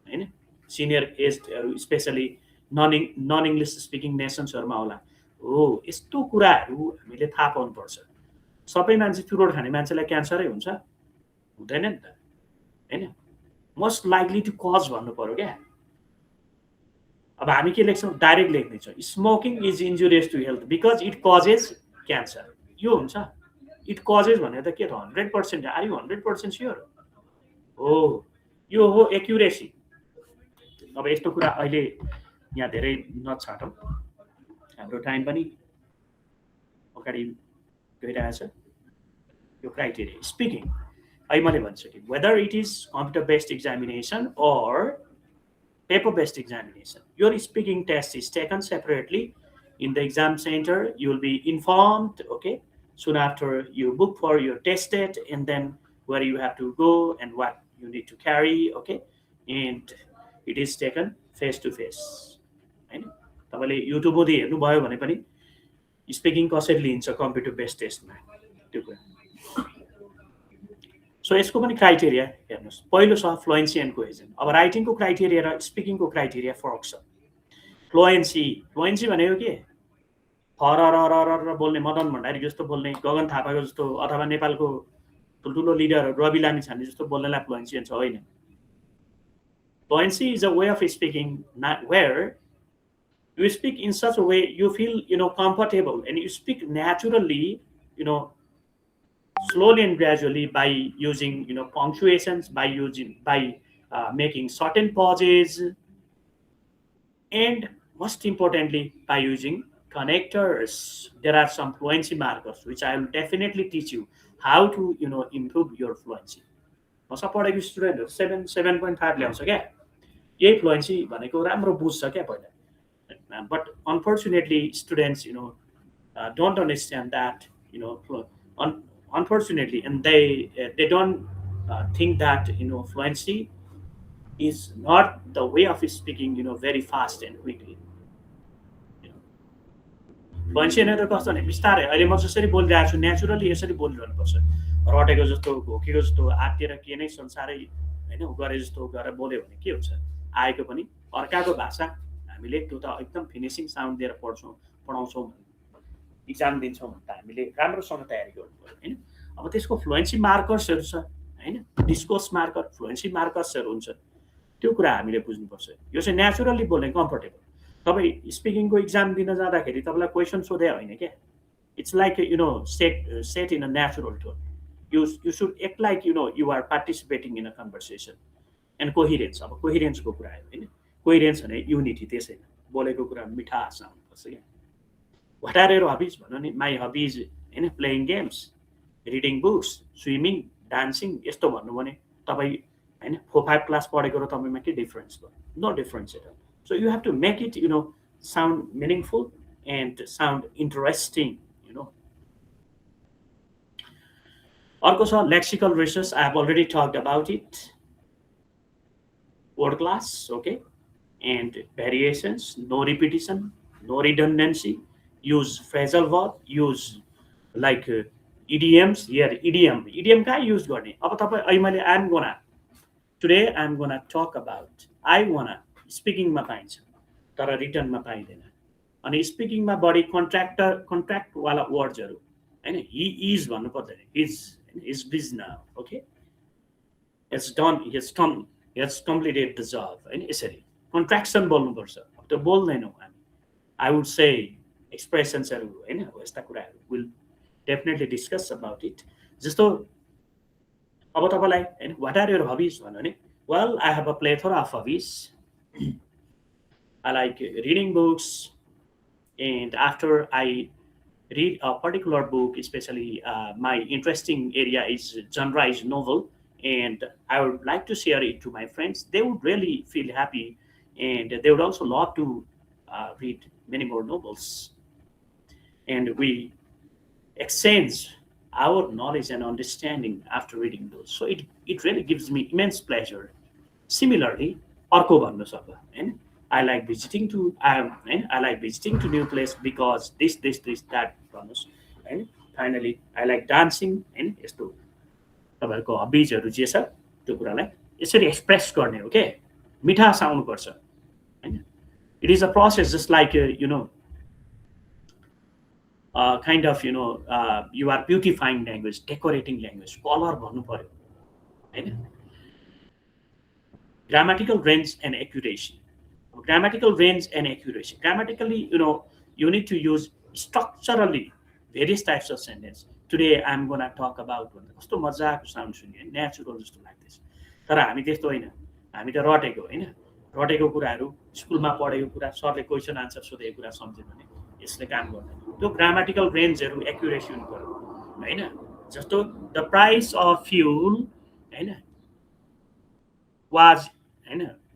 होइन? सिनियर एजहरू स्पेसली नन इङ्ग्लिस स्पिकिङ नेसन्सहरूमा होला। हो, यस्तो कुराहरू हामीले थाहा पाउनुपर्छ। सबै मान्छे चुरोट खाने मान्छेलाई क्यान्सरै हुन्छ? हुँदैन नि त, होइन? मोस्ट लाइकली टु कज भन्नु पऱ्यो क्या। अब हामी के लेख्छौँ? डाइरेक्ट लेखिदिन्छौँ, smoking is injurious to health because it causes cancer. यो हुन्छ? इट कजेज भनेर त के त 100%? Are you 100% sure? हो, यो हो एक्युरेसी। अब यस्तो कुरा अहिले यहाँ धेरै नछाटौँ, हाम्रो टाइम पनि अगाडि गइरहेछ। यो क्राइटेरिया स्पिकिङ अहिले मैले भनिसकेँ, whether it is computer based examination or paper-based examination. Your speaking test is taken separately in the exam center. You will be informed, okay, soon after you book for your test date, and then where you have to go and what you need to carry, okay, and it is taken face to face. होइन? तपाईँले युट्युबमा हेर्नुभयो भने पनि speaking कसरी लिन्छ computer based टेस्टमा, त्यो कुरा। सो यसको पनि क्राइटेरिया हेर्नुहोस्। पहिलो छ फ्लुएन्सी एन्ड कोहेजन। अब राइटिङको क्राइटेरिया र स्पिकिङको क्राइटेरिया फरक छ। फ्लुएन्सी भनेको के? फर बोल्ने, मदन भण्डारी जस्तो बोल्ने, गगन थापाको जस्तो, अथवा नेपालको ठुल्ठुलो लिडर रवि लामिछाने जस्तो बोल्नेलाई फ्लुएन्सी भन्छ? होइन। Fluency is a way of speaking where you speak in such a way you feel comfortable, and you speak naturally, slowly and gradually, by using punctuations, by making certain pauses, and most importantly by using connectors. There are some fluency markers which I will definitely teach you how to improve your fluency. म सब पढेको स्टुडेन्टहरू 7.5 ल्याउँछ क्या, यही fluency भनेको राम्रो बुझ्छ क्या पहिला। But unfortunately students don't understand that, unfortunately, and they don't think that fluency is not the way of speaking very fast and quickly. Fluency नै त कस्तो भने बिस्तारै, अहिले म जसरी बोलिरहेको छु नेचुरली यसरी बोलिरहनुपर्छ। रटेको जस्तो, घोकेको जस्तो, आत्तिएर के नै संसारै होइन गरे जस्तो गरेर बोल्यो भने के हुन्छ? आएको पनि अर्काको भाषा हामीले त्यो त एकदम फिनिसिङ साउन्ड दिएर पढाउँछौँ, इक्जाम दिन्छौँ भने त हामीले राम्रोसँग तयारी गर्नु पऱ्यो, होइन? अब त्यसको फ्लुएन्सी मार्कर्सहरू छ, होइन? डिस्कोर्स मार्कर, फ्लुएन्सी मार्कर्सहरू हुन्छ, त्यो कुरा हामीले बुझ्नुपर्छ। यो चाहिँ नेचुरली बोल्ने, कम्फर्टेबल। तपाईँ स्पिकिङको इक्जाम दिन जाँदाखेरि तपाईँलाई क्वेसन सोधे होइन क्या, it's like set in a natural tone. You should act like you are participating in a conversation. And coherence, अब कोहिरेन्सको कुरा आयो, होइन? कोहिरेन्स भने युनिटी, त्यसै बोलेको कुरा मिठास आउनुपर्छ क्या। व्हाट आर योर हबिज भन्नु नि? माई हबिज होइन playing games, reading books, swimming, dancing, यस्तो भन्नु भने तपाईँ होइन 4-5 क्लास पढेको र तपाईँमा के डिफरेन्स भयो? No difference at all. So you have to make it sound meaningful and sound interesting. अर्को छ lexical research. I have already talked about it. Word class, okay, and variations, no repetition, no redundancy, use phrasal verb, use like idioms. Here idiom कहाँ use गर्ने? अब तपाईँ अहिले मैले today I'm gonna talk about, I wanna speaking मा पाइन्छ तर written मा पाइँदैन। अनि speaking मा बढी contract वाला वर्ड्सहरू, हैन? he is भन्नु पर्दैन, is busy now, okay, it's done, he has completed the job, हैन? यसरी कन्ट्र्याक्सन बोल्नुपर्छ। अब त्यो बोल्दैनौँ हामी। आई वुड से एक्सप्रेसन्सहरू, होइन, यस्ता कुराहरू will definitely discuss about it. जस्तो अब तपाईँलाई होइन व्हाट आर योर हबिज भन्यो भने, well I have a plethora of hobbies. I like reading books, and after I read a particular book, especially my interesting area is genre is novel, and I would like to share it to my friends. They would really feel happy, and they would also love to read many more novels, and we exchange our knowledge and understanding after reading those. So it really gives me immense pleasure. Similarly, अर्को भन्नु सक्छ, हैन? I like visiting to I like visiting to new place because this that भन्नुहोस् हैन. Finally I like dancing हैन. यस्तो तपाईहरुको हबीजहरु जे छ त्यो कुरालाई यसरी एक्सप्रेस गर्ने हो के मिठास आउनु पर्छ हैन. It is a process just like kind of you are beautifying language, decorating language, color भन्नु पर्यो हैन. Grammatical range and accuracy. Grammatical range and accuracy. Grammatically, you need to use structurally various types of sentence. Today I'm going to talk about कस्तो मजाको sound सुन्यो natural जस्तो लाग्दैछ. तर हामी त्यस्तो होइन. हामी त रटेको होइन. रटेको कुराहरू स्कुलमा पढेको कुरा सरले क्वेशन आन्सर सोधेको कुरा सम्झ्यो भने यसले काम गर्दैन. त्यो ग्रामेटिकल रेन्जहरू एक्युरेसी हुनु पर्यो हैन. जस्तो द प्राइस अफ फ्युल हैन was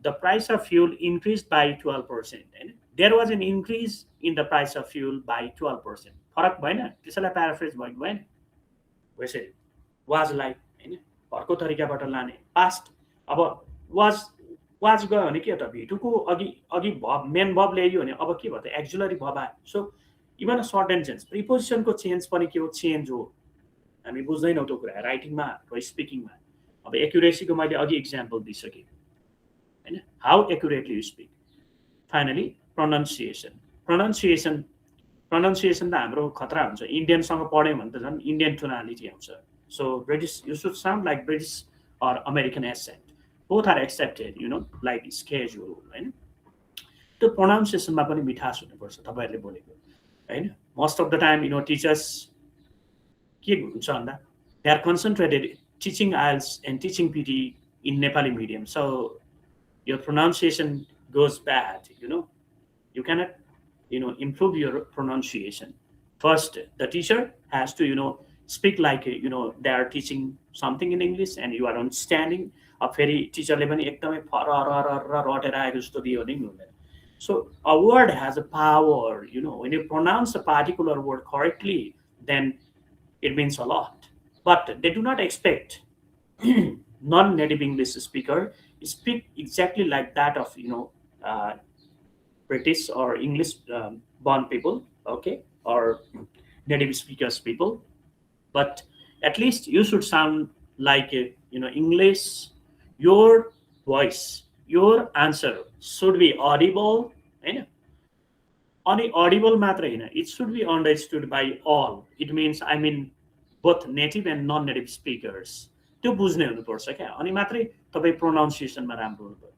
the price of fuel increased by 12%. There was an increase in the price of fuel by 12%. फरक भएन त्यसैलाई प्याराफ्रेज भएको भएन. वैसे was like हैन अर्को तरिकाबाट लाने पास्ट. अब was गयो भने के त भेटुको अघि भब मेन भब ल्याइयो भने अब के भयो त एक्जुलरी भब आयो. So even a certain change प्रिपोजिसनको चेन्ज पनि के हो चेन्ज हो. हामी बुझ्दैनौँ त्यो कुरा राइटिङमा र स्पिकिङमा. अब एक्युरेसीको मैले अघि इक्जाम्पल दिइसकेँ हैन. How accurately you speak. Finally pronunciation त हाम्रो खतरा हुन्छ. इन्डियनसँग पढ्यौँ भने त झन् इन्डियन टोनालिटी आउँछ. So British you should sound like British or American accent. Both are accepted like schedule हैन. त्यो प्रोनाउन्सिएसनमा पनि मिठास हुनुपर्छ तपाईहरुले बोलेको हैन. Most of the time teachers के हुन्छ भन्दा they are concentrated teaching IELTS and teaching PT in Nepali medium. So your pronunciation goes bad, You cannot, improve your pronunciation. First, the teacher has to, speak like, they are teaching something in English and you are understanding. A very teacher so a word has a power, when you pronounce a particular word correctly, then it means a lot. But they do not expect non-native English speaker speak exactly like that of British or English born people, okay, or native speakers people. But at least you should sound like English. Your voice, your answer should be audible. Only audible matra it should be understood by all. It means both native and non-native speakers. त्यो बुझ्ने हुनुपर्छ क्या. अनि मात्रै तपाई प्रोनाउन्सिएसनमा राम्रो हुनुपर्छ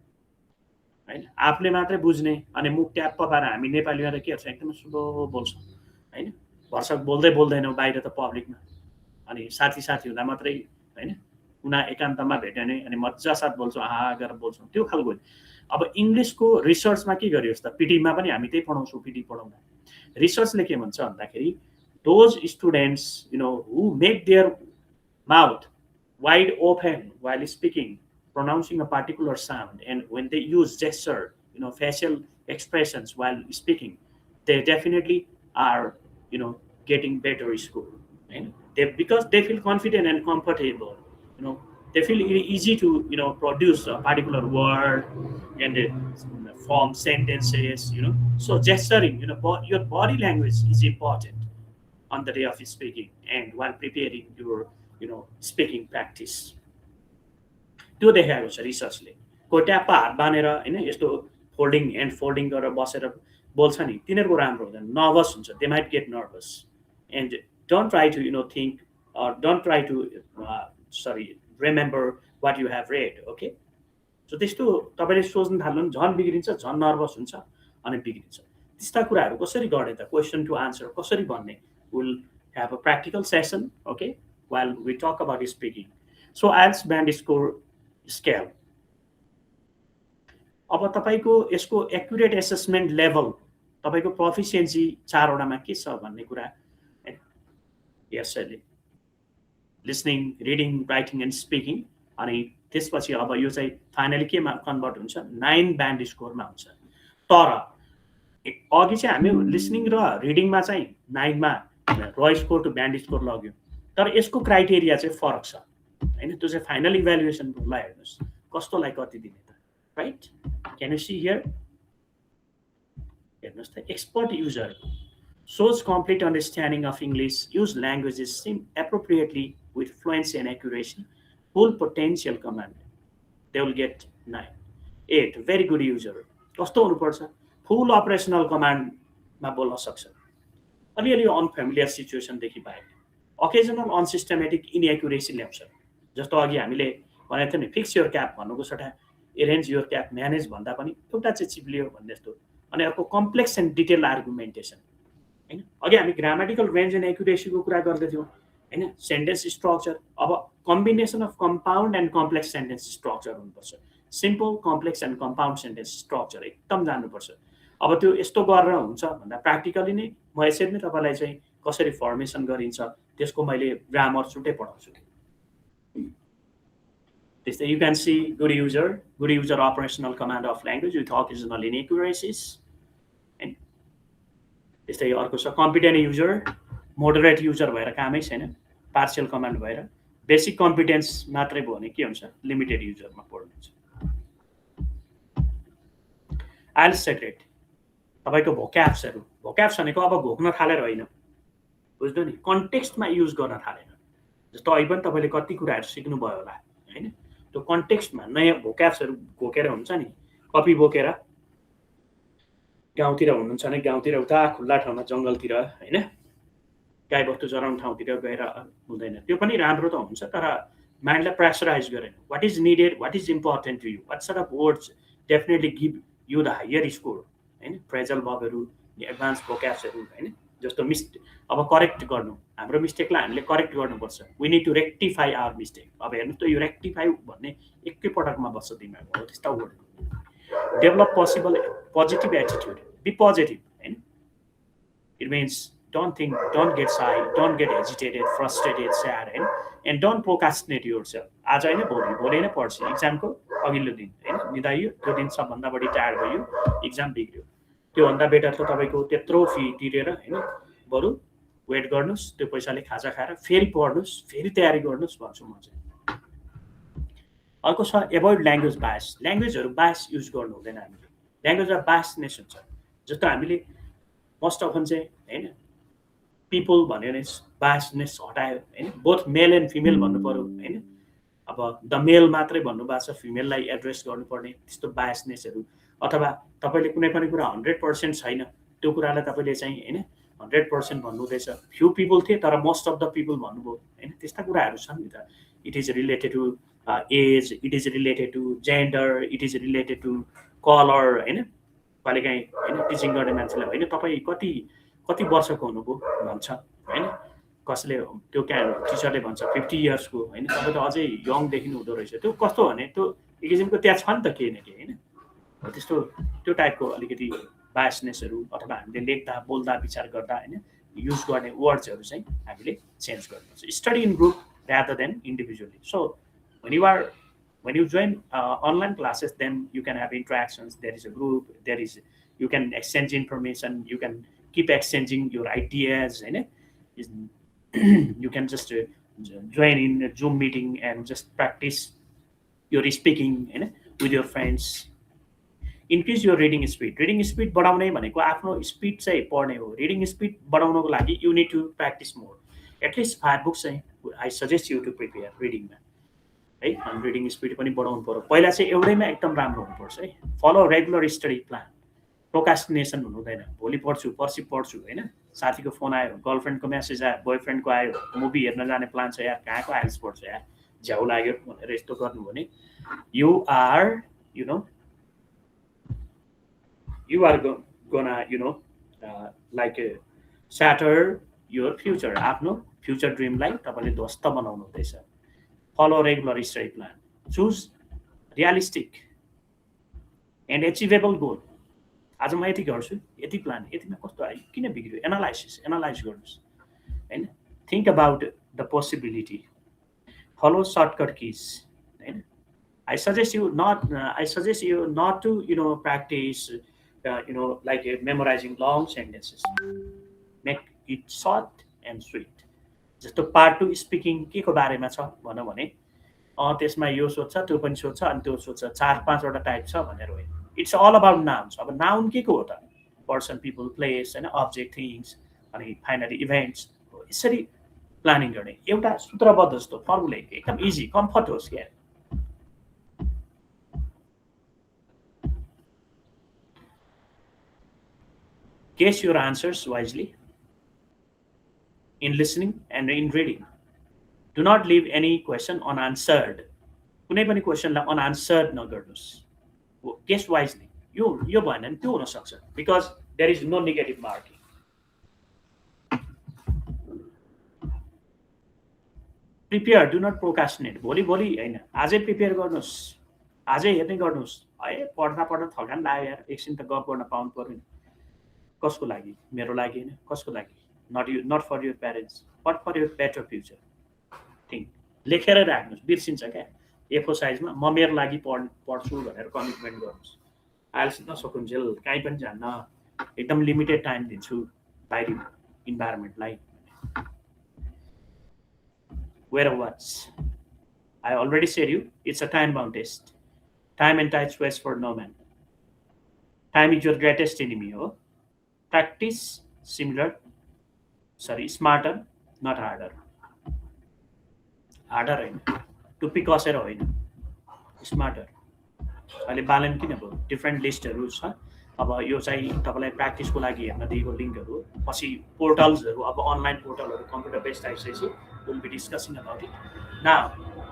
हैन. आफूले मात्रै बुझ्ने अनि मुख ट्याप्प पाएर हामी नेपालीमा त के हुन्छ एकदम स्लो बोल्छौँ हैन. भर्सक बोल्दैनौँ बाहिर त पब्लिकमा. अनि साथी हुँदा मात्रै हैन कुना एकान्तमा भेट्यो भने अनि मज्जासाथ बोल्छौँ आहा गरेर बोल्छौँ त्यो खालको. अब इङ्ग्लिसको रिसर्चमा के गरियोस् त पिटीमा पनि हामी त्यही पढाउँछौँ. पिटी पढाउँदा रिसर्चले के भन्छ भन्दाखेरि those students who make their mouth wide open while speaking, pronouncing a particular sound, and when they use gesture, facial expressions while speaking, they definitely are getting better score. And because they feel confident and comfortable, they feel easy to produce a particular word and form sentences. So gesturing, your body language is important on the day of speaking and while preparing your speaking practice. त्यो देखाएको छ रिसर्चले. को ट्याप्पा हात बानेर हैन यस्तो folding and folding गरेर बसेर बोल्छ नि तिनीहरुको राम्रो हुँदैन. नर्भस हुन्छ. They might get nervous and don't try to think or don't try to remember what you have read. Okay, so त्यस्तो तपाईले सोच्न थाल्नु झन् बिग्रिन्छ, झन् नर्भस हुन्छ अनि बिग्रिन्छ. त्यस्ता कुराहरु कसरी गर्ने त क्वेशन टु आन्सर कसरी भन्ने. We'll have a practical session, okay, while we talk about speaking. So IELTS band score scale. अब तपाईको यसको एक्युरेट एसेसमेन्ट लेभल तपाईको प्रोफिसिएन्सी 4 वटामा के छ भन्ने कुरा यसैले listening, reading, writing and speaking. अनि त्यसपछि अब यो चाहिँ फाइनली केमा कन्भर्ट हुन्छ 9 ब्यान्ड स्कोरमा हुन्छ. तर अघि चाहिँ हामी लिसनिङ र रिडिङमा चाहिँ 9 मा र स्कोर टु ब्यान्ड स्कोर लग्यो. तर यसको क्राइटेरिया चाहिँ फरक छ हैन. त्यो चाहिँ फाइनल इभ्यालुएसन लाई हेर्नुस् कस्तोलाई कति दिने त. Right, can you see here हेर्नुहोस् त expert user shows complete understanding of English, use languages appropriately with fluency and accuracy, full potential command. They will get 9. 8. Very good user. कस्तो हुनुपर्छ फुल अपरेसनल कमान्डमा बोल्न सक्छ अलिअलि अनफेमिलियर सिचुएसनदेखि बाहेक अकेजनल अनसिस्टमेटिक इनएक्युरेसी ल्याउँछ जस्तो अघि हामीले भनेको थियो नि फिक्स योर क्याप भन्नुको सट्टा एरेन्ज योर क्याप म्यानेज भन्दा पनि एउटा चाहिँ चिप्लियो भन्ने जस्तो अनि अर्को कम्प्लेक्स एन्ड डिटेल आर्गुमेन्टेसन होइन अघि हामी ग्रामेटिकल रेन्ज एन्ड एक्युरेसीको कुरा गर्दैथ्यौँ होइन सेन्टेन्स स्ट्रक्चर अब combination of compound and complex sentence structure हुनुपर्छ simple complex and compound sentence structure एकदम जान्नुपर्छ अब त्यो यस्तो गरेर हुन्छ भन्दा प्र्याक्टिकली नै म यसरी नै तपाईँलाई चाहिँ कसरी फर्मेसन गरिन्छ त्यसको मैले ग्रामर छुट्टै पढाउँछु त्यस्तै you can see good user operational command of language with occasional inaccuracies होइन त्यस्तै अर्को छ कम्पिटेन्ट युजर मोडरेट युजर भएर कामै छैन पार्सियल कमान्ड भएर बेसिक कम्पिटेन्स मात्रै भयो भने के हुन्छ लिमिटेड युजरमा पढ्नुहुन्छ आइल्स सेक्रेट तपाईँको भोक्याप्स भनेको अब घोक्न थालेर होइन बुझ्नु नि कन्टेक्स्टमा युज गर्न थालेन जस्तो अहिले पनि तपाईँले कति कुराहरू सिक्नुभयो होला होइन त्यो कन्टेक्स्टमा नयाँ भोक्याप्सहरू घोकेर हुन्छ नि कपी बोकेर गाउँतिर हुनुहुन्छ भने गाउँतिर उता खुल्ला ठाउँमा जङ्गलतिर होइन गाईबस्तु चराउने ठाउँतिर गएर हुँदैन त्यो पनि राम्रो त हुन्छ तर माइन्डलाई प्रेसराइज गरेन what is needed what is important to you what sort of words definitely give you the higher score होइन फ्रेजल भर्बहरू एडभान्स भोक्याप्सहरू होइन जस्तो अब करेक्ट गर्नु हाम्रो मिस्टेकलाई हामीले करेक्ट गर्नुपर्छ we need to rectify our mistake अब हेर्नुहोस् त यो रेक्टिफाई भन्ने एकैपटकमा बस्छ दिमागमा हो त्यस्ता word develop positive attitude be positive होइन it means don't get shy, don't get agitated, frustrated, sad, and don't procrastinate yourself. आज होइन भोलि नै पर्छ इक्जामको अघिल्लो दिन होइन निदाइयो त्यो दिन सबभन्दा बढी टायर्ड भयो इक्जाम बिग्रियो त्योभन्दा बेटर त तपाईँको त्यत्रो फी तिरेर होइन बरु वेट गर्नुहोस् त्यो पैसाले खाजा खाएर फेरि पढ्नुहोस् फेरि तयारी गर्नुहोस् भन्छु म चाहिँ अर्को छ एभोइड ल्याङ्ग्वेज ल्याङ्ग्वेजहरू बायस युज गर्नु हुँदैन हामीले ल्याङ्ग्वेजमा बायसनेस हुन्छ जस्तो हामीले मोस्ट अफन चाहिँ होइन पिपल भन्यो भने बायसनेस हटायो होइन बोथ मेल एन्ड फिमेल भन्नु पऱ्यो होइन अब द मेल मात्रै भन्नुभएको छ फिमेललाई एड्रेस गर्नुपर्ने त्यस्तो बायसनेसहरू अथवा तपाईँले कुनै पनि कुरा 100% छैन त्यो कुरालाई तपाईँले चाहिँ होइन 100% भन्नुहुँदैछ फ्यु पिपल थिए तर मोस्ट अफ द पिपल भन्नुभयो होइन त्यस्ता कुराहरू छन् नि त it is related to age it is related to gender it is related to colour होइन कहिलेकाहीँ होइन टिचिङ गर्ने मान्छेलाई होइन तपाईँ कति वर्षको हुनुभयो भन्छ होइन कसले त्यो टिचरले भन्छ 50 इयर्सको होइन तपाईँ त अझै यङ देखिनु हुँदो रहेछ त्यो कस्तो भने त्यो एक किसिमको त्यहाँ छ नि त केही न केही होइन त्यस्तो त्यो टाइपको अलिकति बायसनेसहरू अथवा हामीले लेख्दा बोल्दा विचार गर्दा होइन युज गर्ने वर्ड्सहरू चाहिँ हामीले चेन्ज गर्नुपर्छ study in group rather than individually. So when you join online classes, then you can have interactions. There is a group. You can exchange information. You can keep exchanging your ideas. You can just join in a Zoom meeting and just practice your speaking with your friends. Increase your reading speed. Reading speed बढाउने भनेको आफ्नो speed चाहिँ पढ्ने हो. Reading speed बढाउनको लागि you need to practice more. At least 5 books I suggest you to prepare reading है अनि रिडिङ स्पिड पनि बढाउनु पर्यो पहिला चाहिँ एउटैमा एकदम राम्रो हुनुपर्छ है फलो रेगुलर स्टडी प्लान प्रोकास्टिनेसन हुनु हुँदैन भोलि पढ्छु पर्सि पढ्छु होइन साथीको फोन आयो गर्लफ्रेन्डको मेसेज आयो बोयफ्रेन्डको आयो मुभी हेर्न जाने प्लान छ यार कहाँको आइल्स पढ्छु यार झ्याउ लाग्यो भनेर यस्तो गर्नु भने you are gonna like shatter your future आफ्नो फ्युचर ड्रिमलाई तपाईँले ध्वस्त बनाउनु हुँदैछ follow regular study plan choose realistic and achievable goal आज म यति गर्छु यति प्लान यतिमा कस्तो आयो किन बिग्रियो एनालाइज गर्नुहोस् होइन think about the possibility follow shortcut keys होइन I suggest you not to practice like memorizing long sentences. Make it short and sweet. जस्तो पार्ट 2 स्पिकिङ के को बारेमा छ भनौँ भने त्यसमा यो सोध्छ त्यो पनि सोध्छ अनि त्यो सोध्छ 4-5 वटा टाइप छ भनेर होइन इट्स अल अबाउट नाउन्स अब नाउन के को हो त पर्सन पिपल प्लेस होइन अब्जेक्ट थिङ्स अनि फाइनली इभेन्ट्स यसरी प्लानिङ गर्ने एउटा सूत्रबद्ध जस्तो फर्मुलेट एकदम इजी कम्फर्ट होस् क्या guess your answers wisely in listening and in reading. Do not leave any question unanswered. कुनै पनि क्वेसनलाई अनआन्सर्ड नगर्नुहोस् गेस वाइजली यो भएन भने त्यो हुनसक्छ because there is no negative marking prepare do not procrastinate भोलि भोलि होइन आजै प्रिपेयर गर्नुहोस् आजै हेर्ने गर्नुहोस् है पढ्दा पढ्दा थकान लाग्यो यार एकछिन त गफ गर्न पाउनु पऱ्यो नि कसको लागि मेरो लागि होइन कसको लागि not for your parents but for your better future think लेखेर राख्नुहोस् बिर्सिन्छ क्या एफो साइजमा म मेरो लागि पढ्छु भनेर कमिटमेन्ट गर्नुहोस् आइएल्स नसकुन्जेल कहीँ पनि जान्न एकदम लिमिटेड टाइम दिन्छु बाहिरी इन्भाइरोमेन्टलाई wear a watch. I already said you, it's a time-bound test. Time and tide waits for no man. Time is your greatest enemy. Oh? Practice smarter, not harder. Harder होइन टुप्पी कसेर होइन smarter अहिले बालन किन भयो different लिस्टहरू छ अब यो चाहिँ तपाईँलाई प्र्याक्टिसको लागि हेर्न दिएको लिङ्कहरू पछि पोर्टल्सहरू अब अनलाइन पोर्टलहरू कम्प्युटर बेस्ड आइसकेपछि will be discussing about it now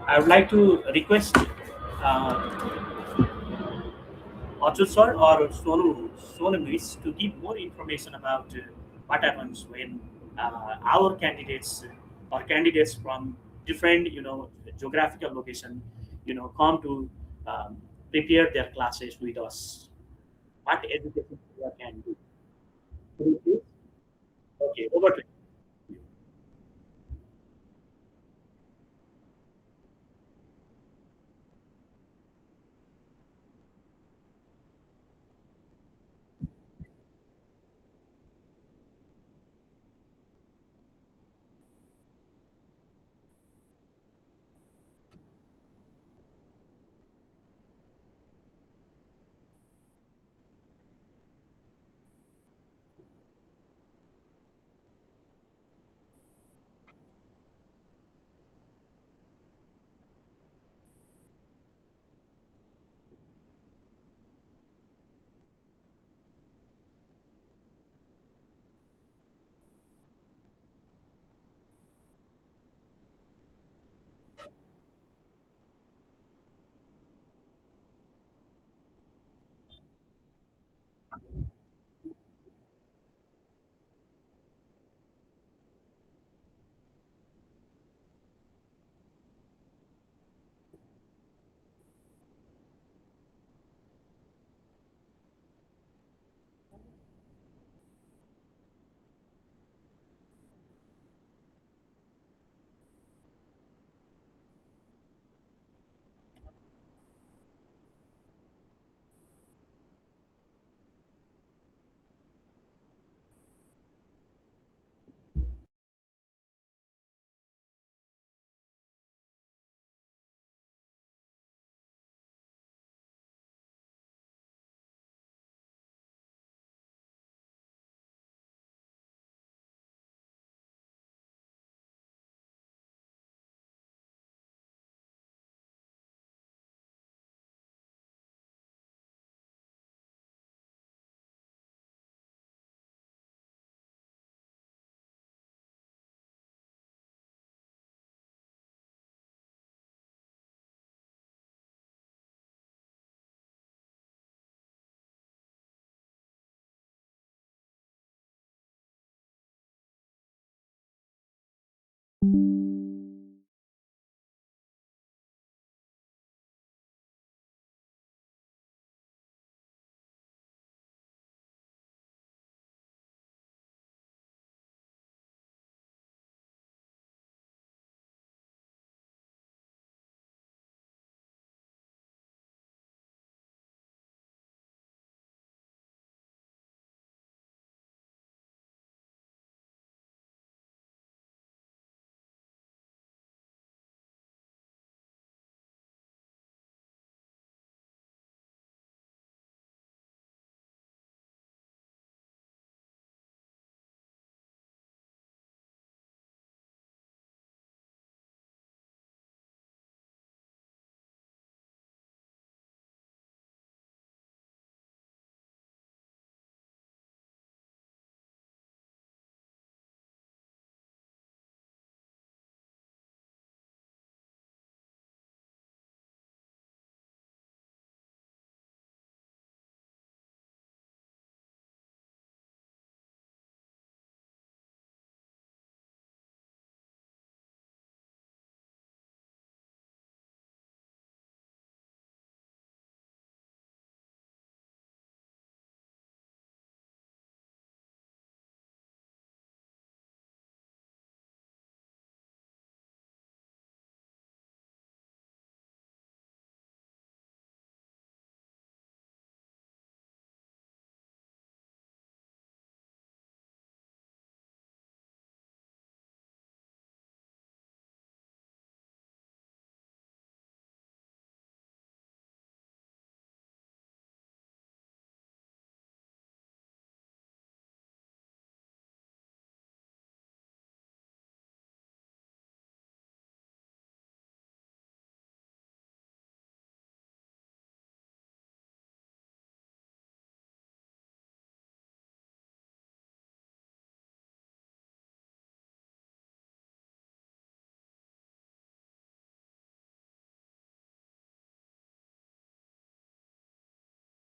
I would like to request Achut sir or Sonu Miss to give more information about what happens when our candidates or candidates from different geographical location come to prepare their classes with us. What education we can do? Okay, over to you.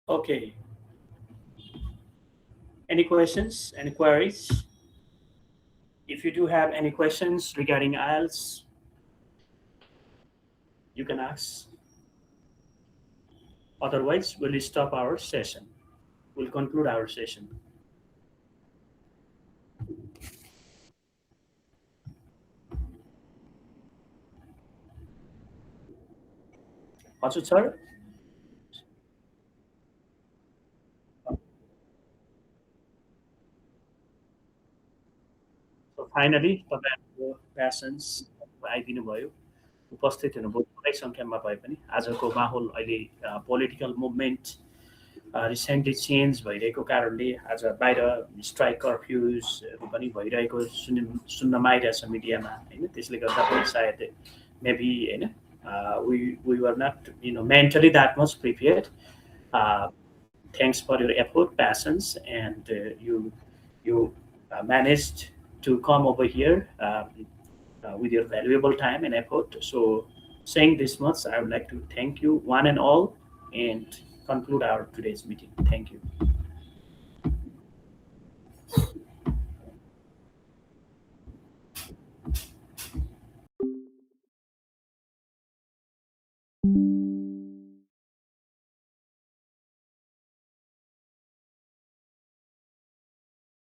Okay. Any questions? Any queries? If you do have any questions regarding IELTS, you can ask. Otherwise, we'll stop our session. We'll conclude our session. Also, sir, so finally तपाईँहरूको passions आइदिनु भयो उपस्थित हुनुभयो थोरै सङ्ख्यामा भए पनि आजको माहौल अहिले पोलिटिकल मुभमेन्ट रिसेन्टली चेन्ज भइरहेको कारणले आज बाहिर स्ट्राइक कर्फ्युजहरू पनि भइरहेको सुन्नमा आइरहेछ मिडियामा होइन त्यसले गर्दा पनि सायद मेबी होइन we were not mentally that much prepared thanks for your effort, passions, and you managed to come over here with your valuable time and effort. So, saying this much, I would like to thank you one and all, and conclude our today's meeting. Thank you.